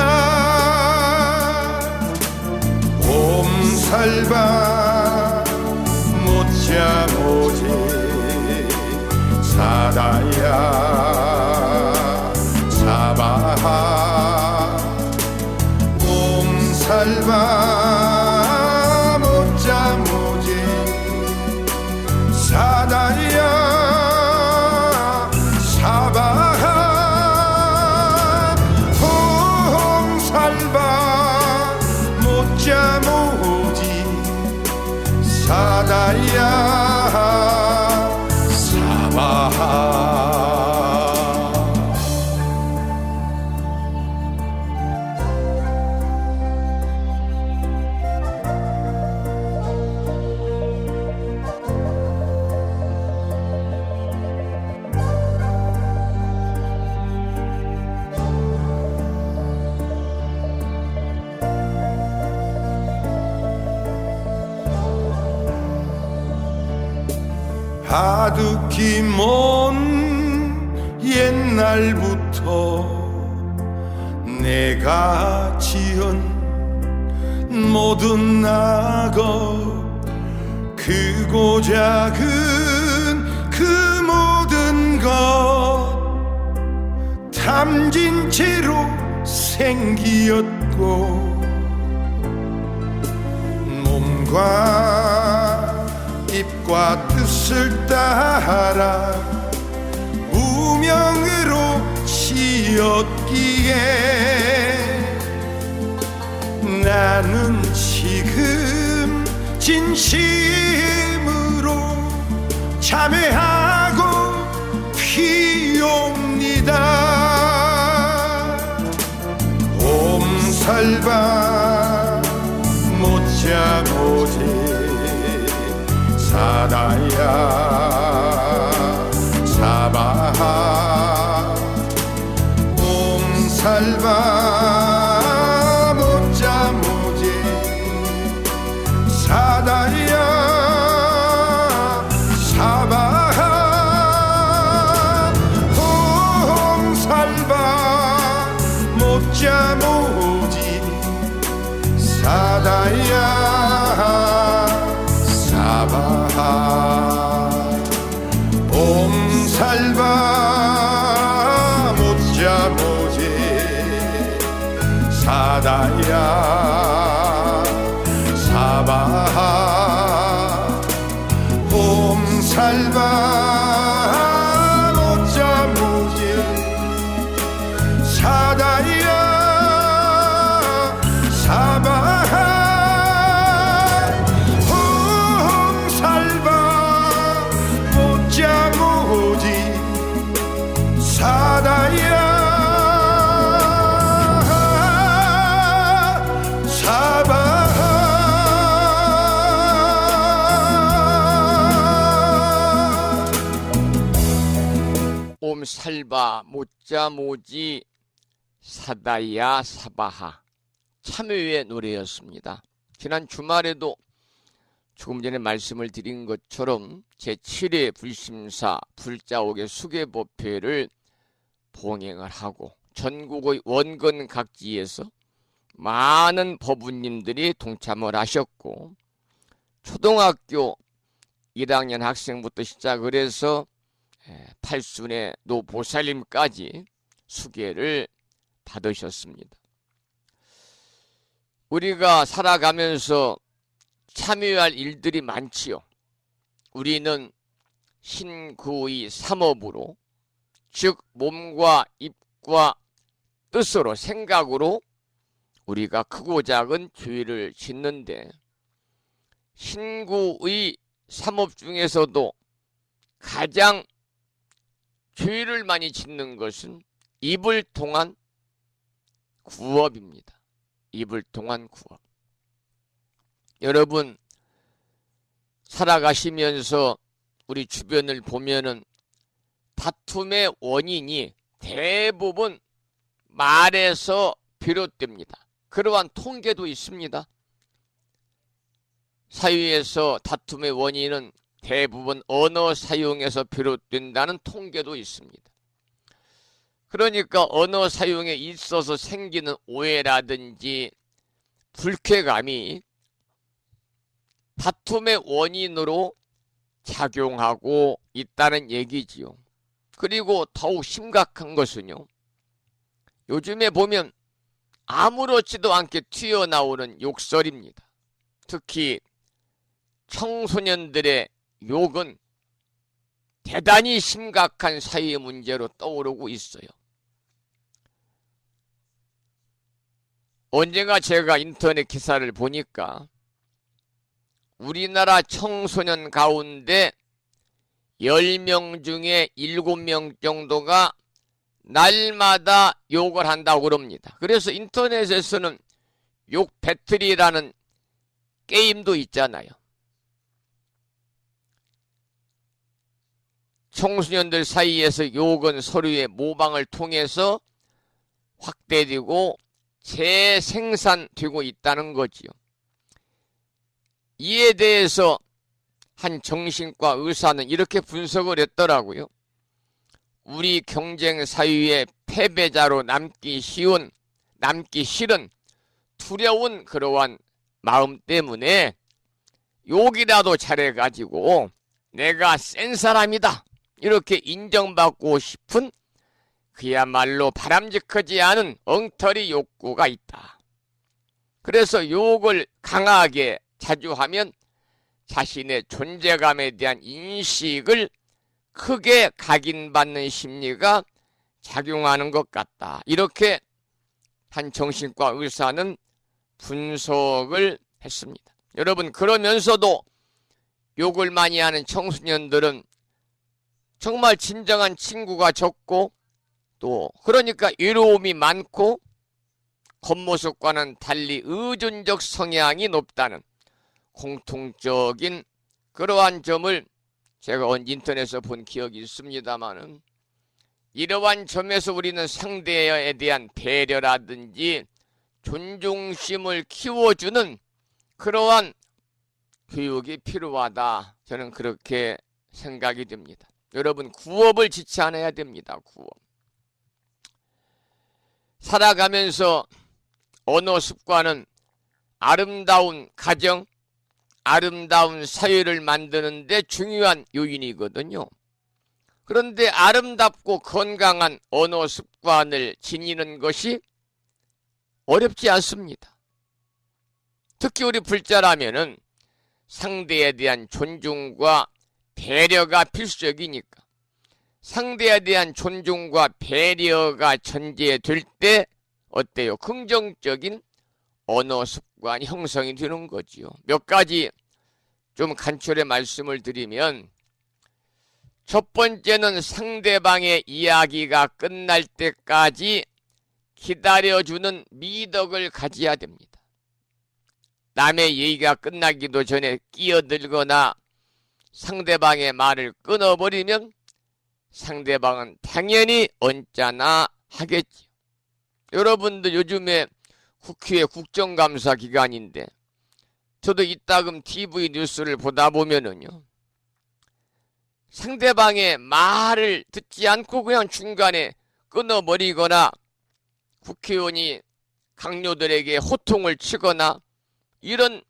Speaker 5: 옴살바 못자 모지 사다야 사바하 옴살바 못자 모지 사다야 사바하 옴살바 못자 모지 사다야 사바하 가득히 먼 옛날부터 내가 지은 모든 낙업 크고 작은 그 모든 것 담진 채로 생기었고 몸과 입과 뜻을 따라 무명으로 지었기에 나는 지금 진심으로 참회하고 피옵니다. 옴살바 못자 모지 사다야 사바하 옴살바 못자 모지 사다야 사바하 옴살바 못자 모지 사다야 사바하 옴살바 못자 모지 사다야 사바하 옴살바 못자 모지 사다야 사바하
Speaker 2: 옴살바 못자 모지 사다야 사바하 참회의 노래였습니다. 지난 주말에도 조금 전에 말씀을 드린 것처럼 제7회 불심사 불자옥의 수계법회를 봉행을 하고 전국의 원건 각지에서 많은 법우님들이 동참을 하셨고 초등학교 1학년 학생부터 시작을 해서 팔순의 노보살님까지 수계를 받으셨습니다. 우리가 살아가면서 참여할 일들이 많지요. 우리는 신구의 삼업으로 즉 몸과 입과 뜻으로 생각으로 우리가 크고 작은 죄를 짓는데 신구의 삼업 중에서도 가장 죄를 많이 짓는 것은 입을 통한 구업입니다. 입을 통한 구업. 여러분 살아가시면서 우리 주변을 보면은 다툼의 원인이 대부분 말에서 비롯됩니다. 그러한 통계도 있습니다. 사회에서 다툼의 원인은 대부분 언어 사용에서 비롯된다는 통계도 있습니다. 그러니까 언어 사용에 있어서 생기는 오해라든지 불쾌감이 다툼의 원인으로 작용하고 있다는 얘기지요. 그리고 더욱 심각한 것은요, 요즘에 보면 아무렇지도 않게 튀어나오는 욕설입니다. 특히 청소년들의 욕은 대단히 심각한 사회 문제로 떠오르고 있어요. 언젠가 제가 인터넷 기사를 보니까 우리나라 청소년 가운데 10명 중에 7명 정도가 날마다 욕을 한다고 그럽니다. 그래서 인터넷에서는 욕 배틀이라는 게임도 있잖아요. 청소년들 사이에서 욕은 서로의 모방을 통해서 확대되고 재생산되고 있다는 거지요. 이에 대해서 한 정신과 의사는 이렇게 분석을 했더라고요. 우리 경쟁 사회의 패배자로 남기 싫은 두려운 그러한 마음 때문에 욕이라도 잘해가지고 내가 센 사람이다 이렇게 인정받고 싶은 그야말로 바람직하지 않은 엉터리 욕구가 있다. 그래서 욕을 강하게 자주 하면 자신의 존재감에 대한 인식을 크게 각인받는 심리가 작용하는 것 같다. 이렇게 한 정신과 의사는 분석을 했습니다. 여러분, 그러면서도 욕을 많이 하는 청소년들은 정말 진정한 친구가 적고 또 그러니까 외로움이 많고 겉모습과는 달리 의존적 성향이 높다는 공통적인 그러한 점을 제가 인터넷에서 본 기억이 있습니다만은, 이러한 점에서 우리는 상대에 대한 배려라든지 존중심을 키워주는 그러한 교육이 필요하다. 저는 그렇게 생각이 됩니다. 여러분, 구업을 지치 않아야 됩니다. 구업. 살아가면서 언어 습관은 아름다운 가정, 아름다운 사회를 만드는 데 중요한 요인이거든요. 그런데 아름답고 건강한 언어 습관을 지니는 것이 어렵지 않습니다. 특히 우리 불자라면은 상대에 대한 존중과 배려가 필수적이니까 상대에 대한 존중과 배려가 전제될 때 어때요? 긍정적인 언어 습관이 형성이 되는 거지요. 몇 가지 좀 간추려 말씀을 드리면, 첫 번째는 상대방의 이야기가 끝날 때까지 기다려주는 미덕을 가져야 됩니다. 남의 얘기가 끝나기도 전에 끼어들거나 상대방의 말을 끊어버리면 상대방은 당연히 언짢아 하겠지요. 여러분들 요즘에 국회 국정감사 기간인데 저도 이따금 TV 뉴스를 보다 보면은요, 상대방의 말을 듣지 않고 그냥 중간에 끊어버리거나 국회의원이 강요들에게 호통을 치거나 이런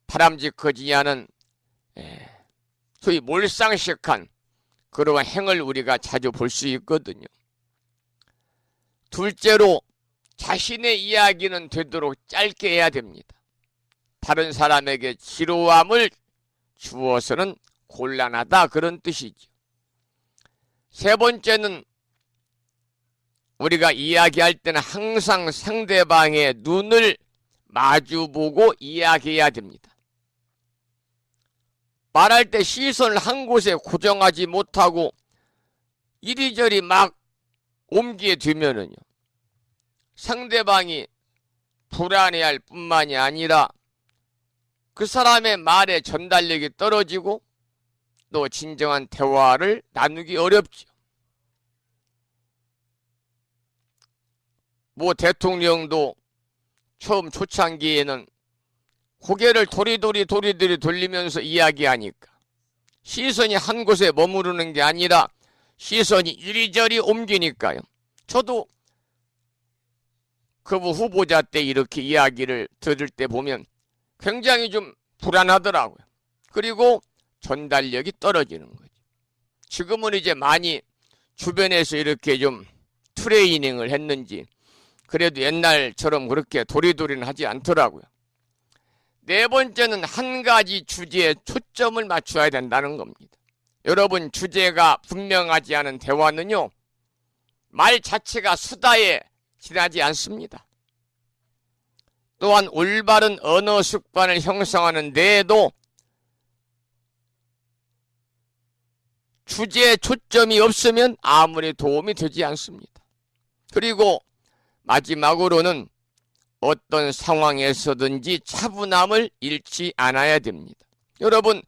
Speaker 2: 바람직하지 않은 소위 몰상식한 그러한 행을 우리가 자주 볼 수 있거든요. 둘째로 자신의 이야기는 되도록 짧게 해야 됩니다. 다른 사람에게 지루함을 주어서는 곤란하다, 그런 뜻이죠. 세 번째는 우리가 이야기할 때는 항상 상대방의 눈을 마주보고 이야기해야 됩니다. 말할 때 시선을 한 곳에 고정하지 못하고 이리저리 막 옮기게 되면은요, 상대방이 불안해할 뿐만이 아니라 그 사람의 말의 전달력이 떨어지고 또 진정한 대화를 나누기 어렵죠. 뭐 대통령도 처음 초창기에는 고개를 도리도리 돌리면서 이야기하니까 시선이 한 곳에 머무르는 게 아니라 시선이 이리저리 옮기니까요. 저도 그 후보자 때 이렇게 이야기를 들을 때 보면 굉장히 좀 불안하더라고요. 그리고 전달력이 떨어지는 거죠. 지금은 이제 많이 주변에서 이렇게 좀 트레이닝을 했는지 그래도 옛날처럼 그렇게 도리도리는 하지 않더라고요. 네 번째는 한 가지 주제에 초점을 맞춰야 된다는 겁니다. 여러분, 주제가 분명하지 않은 대화는요, 말 자체가 수다에 지나지 않습니다. 또한 올바른 언어 습관을 형성하는 데에도 주제에 초점이 없으면 아무리 도움이 되지 않습니다. 그리고 마지막으로는 어떤 상황에서든지 차분함을 잃지 않아야 됩니다. 여러분,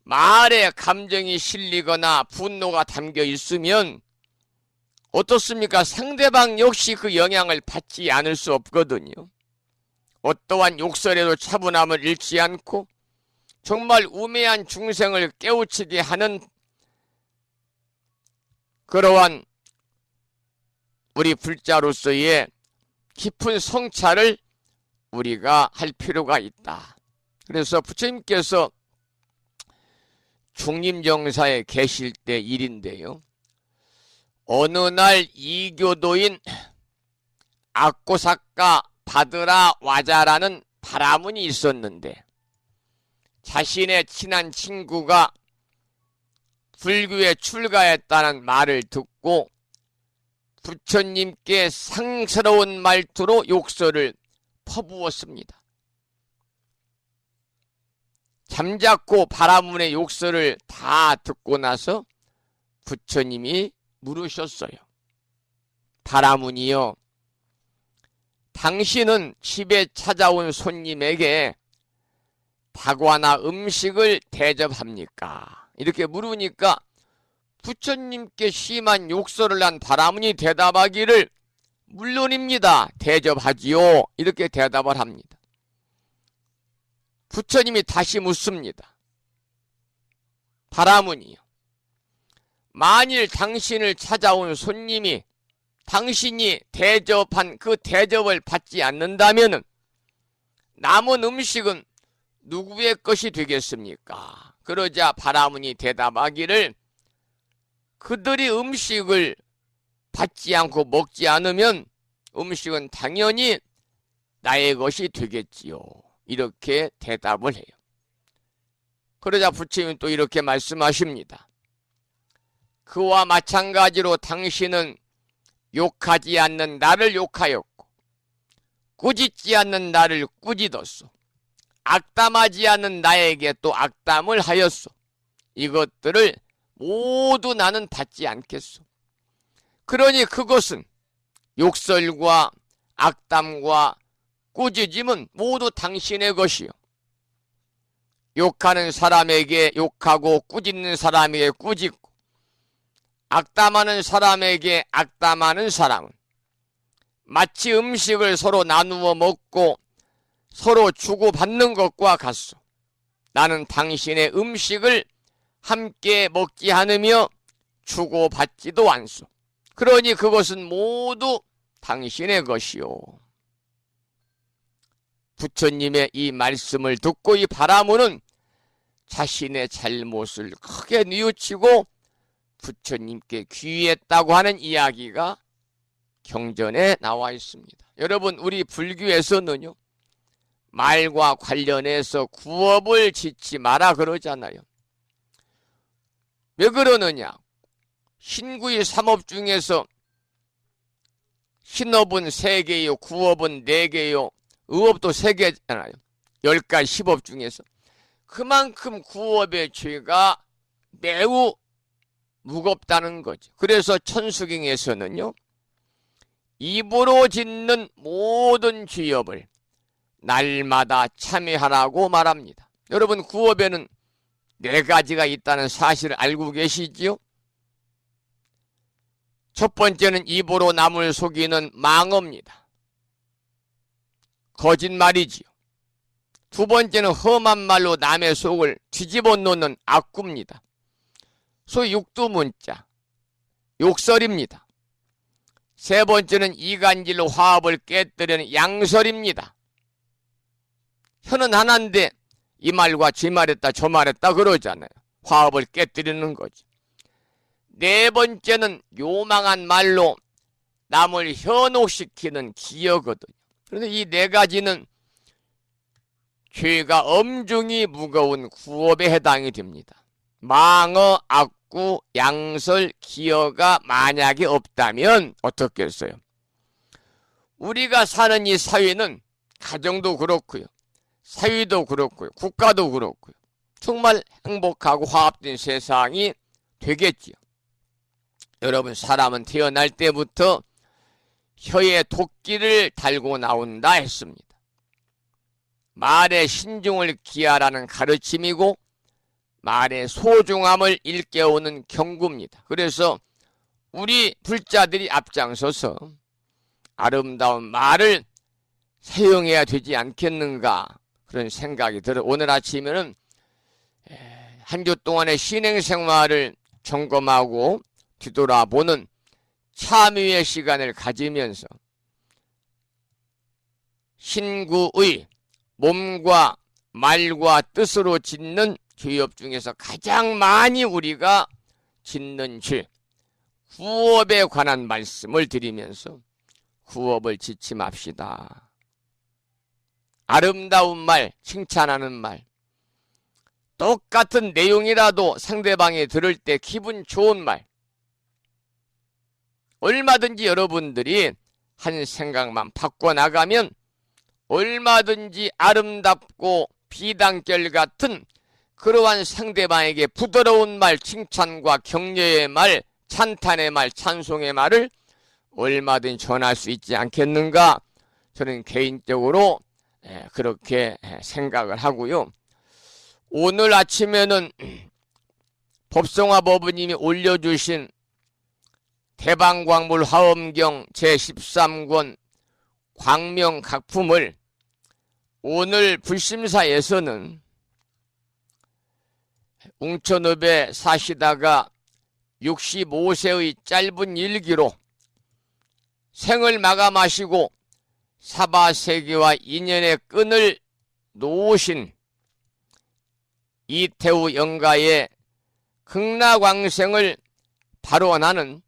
Speaker 2: 말에 감정이 실리거나 분노가 담겨 있으면 어떻습니까? 상대방 역시 그 영향을 받지 않을 수 없거든요. 어떠한 욕설에도 차분함을 잃지 않고 정말 우매한 중생을 깨우치게 하는 그러한 우리 불자로서의 깊은 성찰을 우리가 할 필요가 있다. 그래서 부처님께서 중림정사에 계실 때 일인데요, 어느 날 이교도인 악고사카 바드라 와자라는 바라문이 있었는데 자신의 친한 친구가 불교에 출가했다는 말을 듣고 부처님께 상스러운 말투로 욕설을 퍼부었습니다. 잠자코 바라문의 욕설을 다 듣고 나서 부처님이 물으셨어요. 바라문이여, 당신은 집에 찾아온 손님에게 다과나 음식을 대접합니까? 이렇게 물으니까 부처님께 심한 욕설을 한 바라문이 대답하기를 물론입니다. 대접하지요. 이렇게 대답을 합니다. 부처님이 다시 묻습니다. 바라문이요, 만일 당신을 찾아온 손님이 당신이 대접한 그 대접을 받지 않는다면 남은 음식은 누구의 것이 되겠습니까? 그러자 바라문이 대답하기를 그들이 음식을 받지 않고 먹지 않으면 음식은 당연히 나의 것이 되겠지요. 이렇게 대답을 해요. 그러자 부처님은 또 이렇게 말씀하십니다. 그와 마찬가지로 당신은 욕하지 않는 나를 욕하였고 꾸짖지 않는 나를 꾸짖었소. 악담하지 않는 나에게 또 악담을 하였소. 이것들을 모두 나는 받지 않겠소. 그러니 그것은 욕설과 악담과 꾸짖음은 모두 당신의 것이요, 욕하는 사람에게 욕하고 꾸짖는 사람에게 꾸짖고 악담하는 사람에게 악담하는 사람은 마치 음식을 서로 나누어 먹고 서로 주고받는 것과 같소. 나는 당신의 음식을 함께 먹지 않으며 주고받지도 않소. 그러니 그것은 모두 당신의 것이요. 부처님의 이 말씀을 듣고 이 바라문은 자신의 잘못을 크게 뉘우치고 부처님께 귀의했다고 하는 이야기가 경전에 나와 있습니다. 여러분, 우리 불교에서는요, 말과 관련해서 구업을 짓지 마라 그러잖아요. 왜 그러느냐? 신구의 삼업 중에서 신업은 3개요, 구업은 4개요, 의업도 3개잖아요. 10가지 10업 중에서. 그만큼 구업의 죄가 매우 무겁다는 거죠. 그래서 천수경에서는요, 입으로 짓는 모든 죄업을 날마다 참회하라고 말합니다. 여러분, 구업에는 4가지가 있다는 사실을 알고 계시지요? 첫 번째는 입으로 남을 속이는 망언입니다. 거짓말이지요. 두 번째는 험한 말로 남의 속을 뒤집어 놓는 악구입니다. 소위 육두문자, 욕설입니다. 세 번째는 이간질로 화합을 깨뜨리는 양설입니다. 혀는 하나인데 이 말과 저 말했다 저 말했다 그러잖아요. 화합을 깨뜨리는 거죠. 네 번째는 요망한 말로 남을 현혹시키는 기여거든요. 그런데 이 4가지는 죄가 엄중히 무거운 구업에 해당이 됩니다. 망어, 악구, 양설, 기여가 만약에 없다면 어떻겠어요? 우리가 사는 이 사회는 가정도 그렇고요, 사회도 그렇고요, 국가도 그렇고요, 정말 행복하고 화합된 세상이 되겠지요. 여러분, 사람은 태어날 때부터 혀에 도끼를 달고 나온다 했습니다. 말의 신중을 기하라는 가르침이고 말의 소중함을 일깨우는 경고입니다. 그래서 우리 불자들이 앞장서서 아름다운 말을 사용해야 되지 않겠는가, 그런 생각이 들어요. 오늘 아침에는 한 주 동안의 신행생활을 점검하고 뒤돌아보는 참회의 시간을 가지면서 신구의 몸과 말과 뜻으로 짓는 죄업 중에서 가장 많이 우리가 짓는 죄, 구업에 관한 말씀을 드리면서 구업을 짓지 맙시다. 아름다운 말, 칭찬하는 말, 똑같은 내용이라도 상대방이 들을 때 기분 좋은 말, 얼마든지 여러분들이 한 생각만 바꿔나가면 얼마든지 아름답고 비단결 같은 그러한 상대방에게 부드러운 말, 칭찬과 격려의 말, 찬탄의 말, 찬송의 말을 얼마든지 전할 수 있지 않겠는가, 저는 개인적으로 그렇게 생각을 하고요. 오늘 아침에는 법성화 법부님이 올려주신 대방광물 화엄경 제13권 광명각품을 오늘 불심사에서는 웅천읍에 사시다가 65세의 짧은 일기로 생을 마감하시고 사바세계와 인연의 끈을 놓으신 이태우 영가의 극락왕생을 발언하는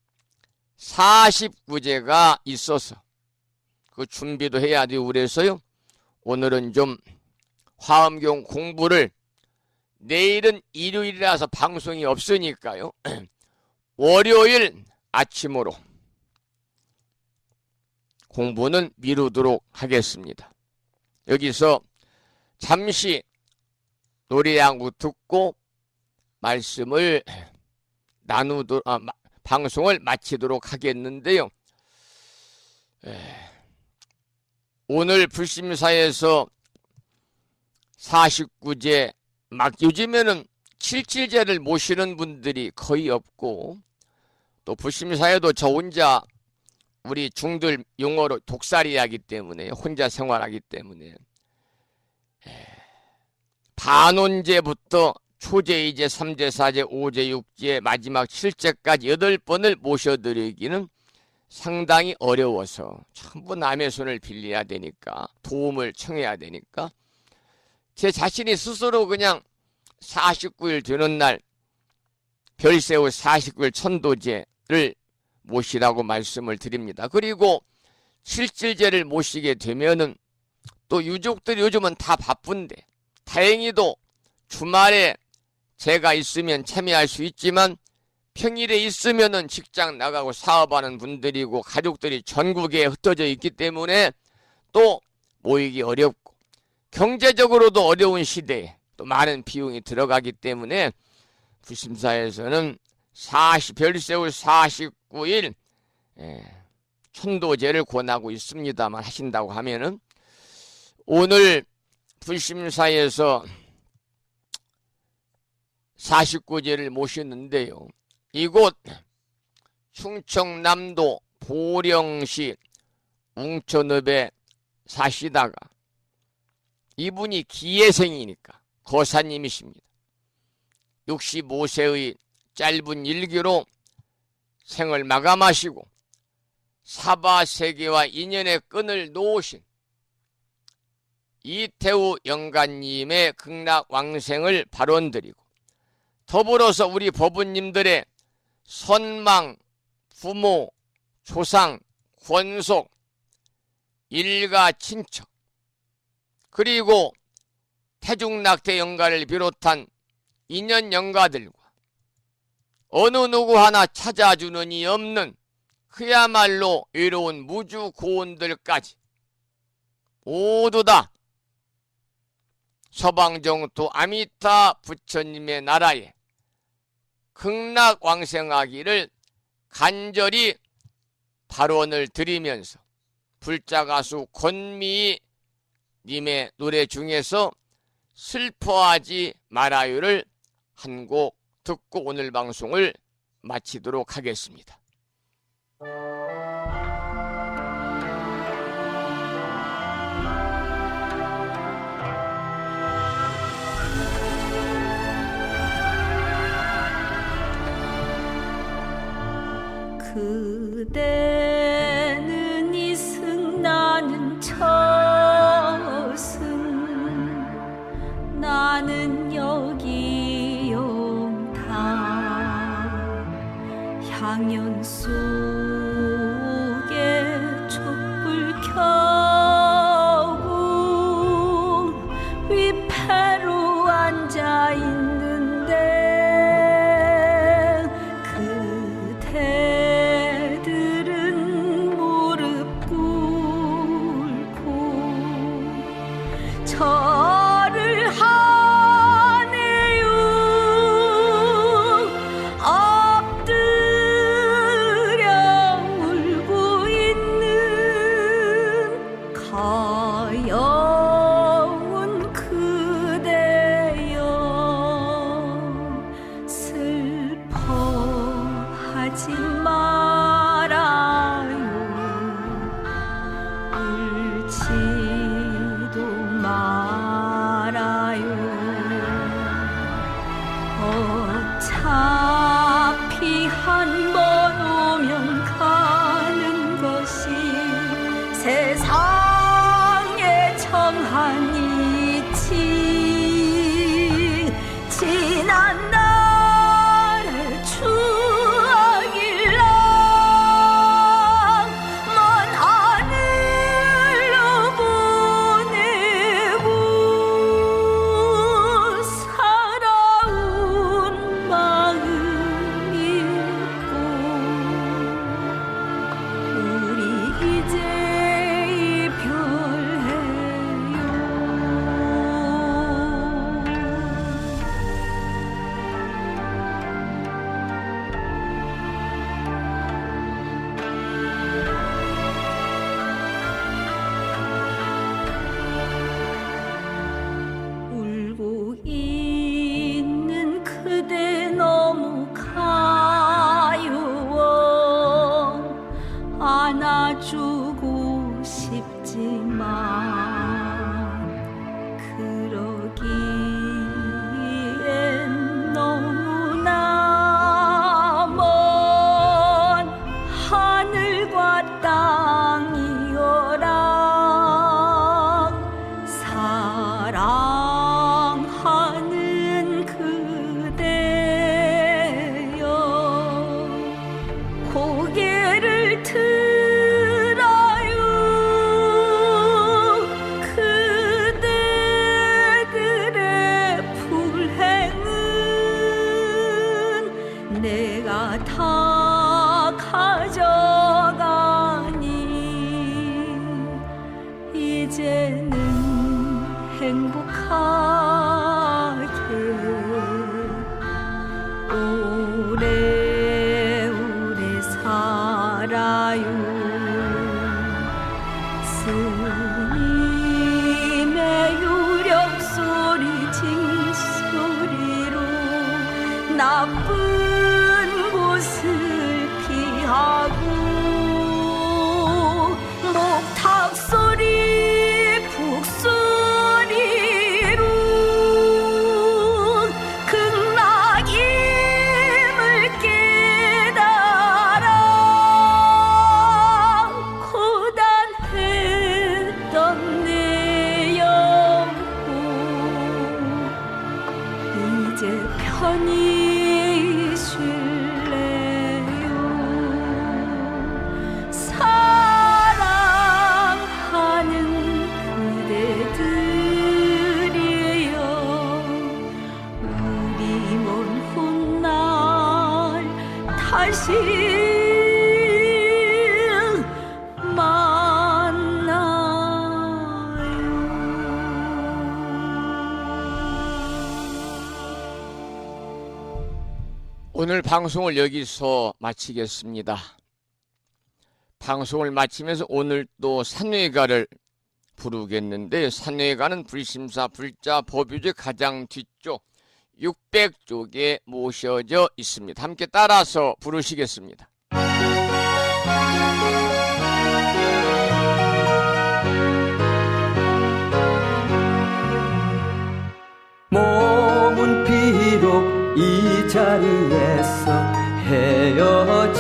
Speaker 2: 49제가 있어서 그 준비도 해야 되고 그래서요, 오늘은 좀 화엄경 공부를, 내일은 일요일이라서 방송이 없으니까요, 월요일 아침으로 공부는 미루도록 하겠습니다. 여기서 잠시 노래 한 곡 듣고 말씀을 방송을 마치도록 하겠는데요. 오늘 불심사에서 49제, 막 요즘에는 77제를 모시는 분들이 거의 없고, 또 불심사에도 저 혼자, 우리 중들 용어로 독살이 하기 때문에, 혼자 생활하기 때문에 반원제부터 초제, 2제, 3제, 4제, 5제, 6제, 마지막 7제까지 8번을 모셔드리기는 상당히 어려워서 전부 남의 손을 빌려야 되니까, 도움을 청해야 되니까 제 자신이 스스로 그냥 49일 되는 날 별세우 49일 천도제를 모시라고 말씀을 드립니다. 그리고 77제를 모시게 되면은 또 유족들이 요즘은 다 바쁜데, 다행히도 주말에 제가 있으면 참여할 수 있지만 평일에 있으면은 직장 나가고 사업하는 분들이고 가족들이 전국에 흩어져 있기 때문에 또 모이기 어렵고 경제적으로도 어려운 시대에 또 많은 비용이 들어가기 때문에 부심사에서는 별세울 49일 천도제를 권하고 있습니다만, 하신다고 하면은 오늘 불심사에서 49제를 모셨는데요. 이곳 충청남도 보령시 웅천읍에 사시다가 이분이 기예생이니까 거사님이십니다. 65세의 짧은 일기로 생을 마감하시고 사바세계와 인연의 끈을 놓으신 이태우 영가님의 극락왕생을 발언드리고, 더불어서 우리 법부님들의 선망, 부모, 조상, 권속, 일가 친척, 그리고 태중낙태 영가를 비롯한 인연 영가들과 어느 누구 하나 찾아주는 이 없는 그야말로 외로운 무주 고원들까지 모두 다 서방정토 아미타 부처님의 나라에 극락왕생하기를 간절히 발언을 드리면서 불자가수 권미희 님의 노래 중에서 슬퍼하지 말아요를 한 곡 듣고 오늘 방송을 마치도록 하겠습니다.
Speaker 6: 그대는 이승 나는 저승, 나는 여기 용타, 향연 속에 촛불 켜고 위패로 앉아 있는데, 그대들은 무릎 꿇고 절을 하네요. 엎드려 울고 있는 가여운 그대여, 슬퍼하지 말아요. 울지도 말아요. 어차피 한 번 오면 가는 것이 세상의 정한이지, 지난 날의 추억일랑 먼 하늘로 보내고 살아온 마음 있고, 우리 이제 이별해요. 울고 있는 그대 너무 가여워, 안아주고 싶지만 그러기엔 너무나 먼 하늘과 땅이어라. 사랑하는 그대여, 고개를 들어요. 그대들의 불행은 내가 스님의 유력 소리 징소리로 나쁜 곳을 피하고 목탁 소리 북소리로 극락임을 깨달아 고단했던 내 영혼 이제 편히 쉴래요. 사랑하는 그대들이여 우리 먼 훗날 다시
Speaker 2: 오늘 방송을 여기서 마치겠습니다. 방송을 마치면서 오늘 또 산회가를 부르겠는데, 산회가는 불심사 불자 법유제 가장 뒤쪽 600쪽에 모셔져 있습니다. 함께 따라서 부르시겠습니다.
Speaker 7: 몸은 비록 이 자리에서 헤어지지만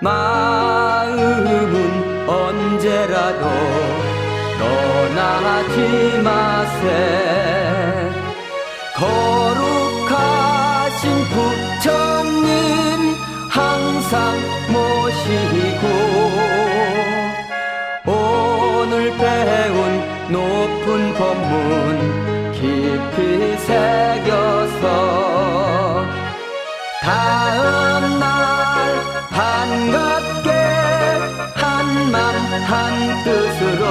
Speaker 7: 마음은 언제라도 떠나지 마세. 거룩하신 부처님 항상 모시고 오늘 배운 높은 법문 깊이 새겨서 다음날 반갑게 한맘 한뜻으로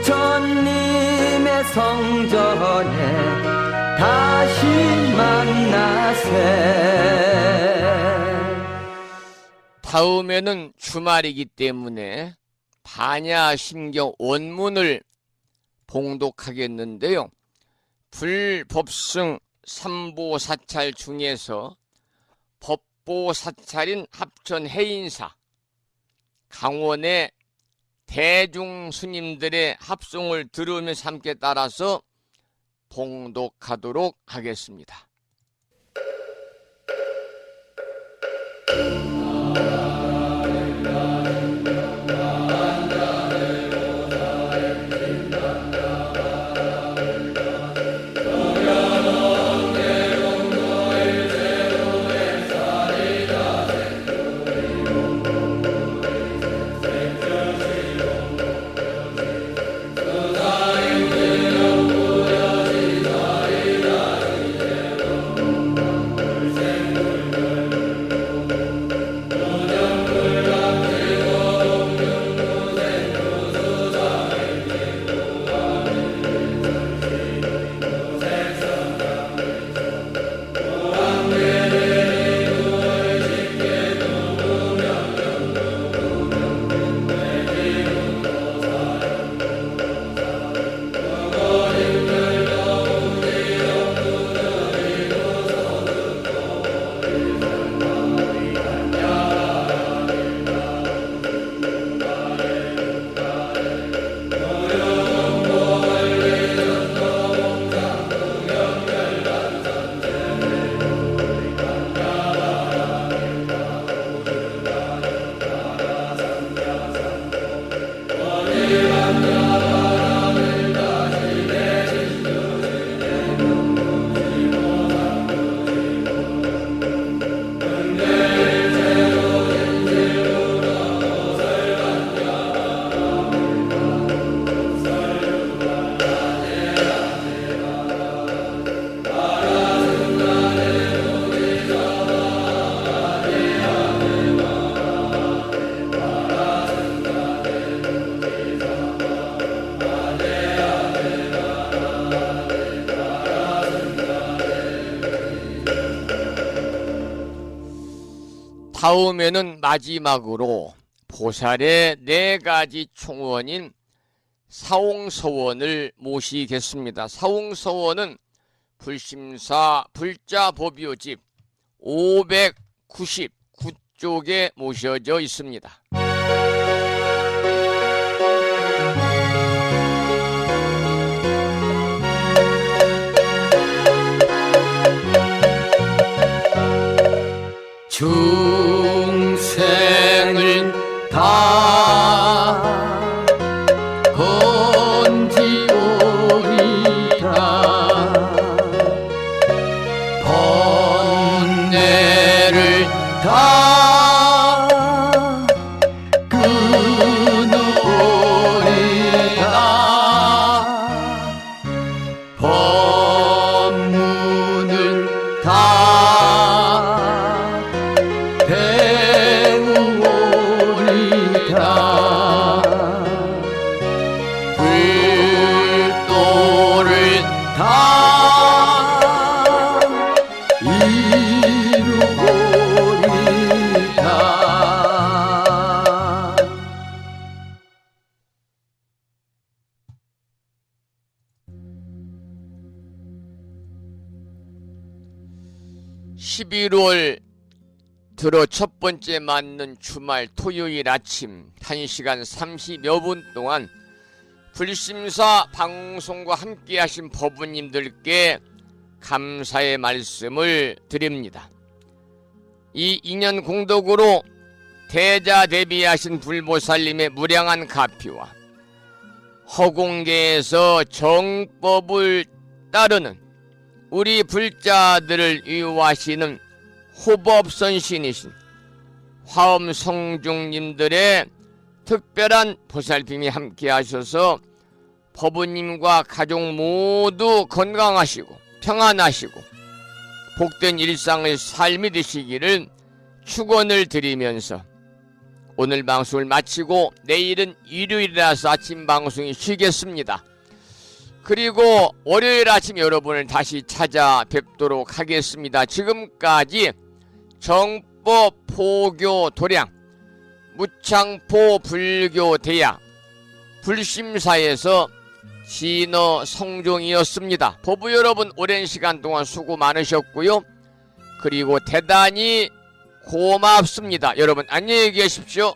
Speaker 7: 부처님의 성전에 다시 만나세.
Speaker 2: 다음에는 주말이기 때문에 반야심경 원문을 봉독하겠는데요. 불법승 삼보사찰 중에서 법보사찰인 합천해인사 강원의 대중스님들의 합송을 들으면서 함께 따라서 봉독하도록 하겠습니다. 다음에는 마지막으로 보살의 4가지 총원인 사홍서원을 모시겠습니다. 사홍서원은 불심사 불자법요집 599쪽에 모셔져 있습니다.
Speaker 7: 중생을 다 건지오리라 번뇌를 다 끊어오리라 법문을 다 배우오리라 불도를 다 이루오리라
Speaker 2: 11월 들어 첫 번째 맞는 주말 토요일 아침 1시간 30여 분 동안 불심사 방송과 함께 하신 법부님들께 감사의 말씀을 드립니다. 이 인연 공덕으로 대자대비하신 불보살님의 무량한 가피와 허공계에서 정법을 따르는 우리 불자들을 위호하시는 호법선신이신 화엄성중님들의 특별한 보살핌이 함께 하셔서 법부님과 가족 모두 건강하시고 평안하시고 복된 일상의 삶이 되시기를 축원을 드리면서 오늘 방송을 마치고 내일은 일요일이라서 아침 방송이 쉬겠습니다. 그리고 월요일 아침 여러분을 다시 찾아뵙도록 하겠습니다. 지금까지 정법 포교 도량 무창포 불교 대야 불심사에서 진어 성종이었습니다. 법부 여러분 오랜 시간 동안 수고 많으셨고요. 그리고 대단히 고맙습니다. 여러분 안녕히 계십시오.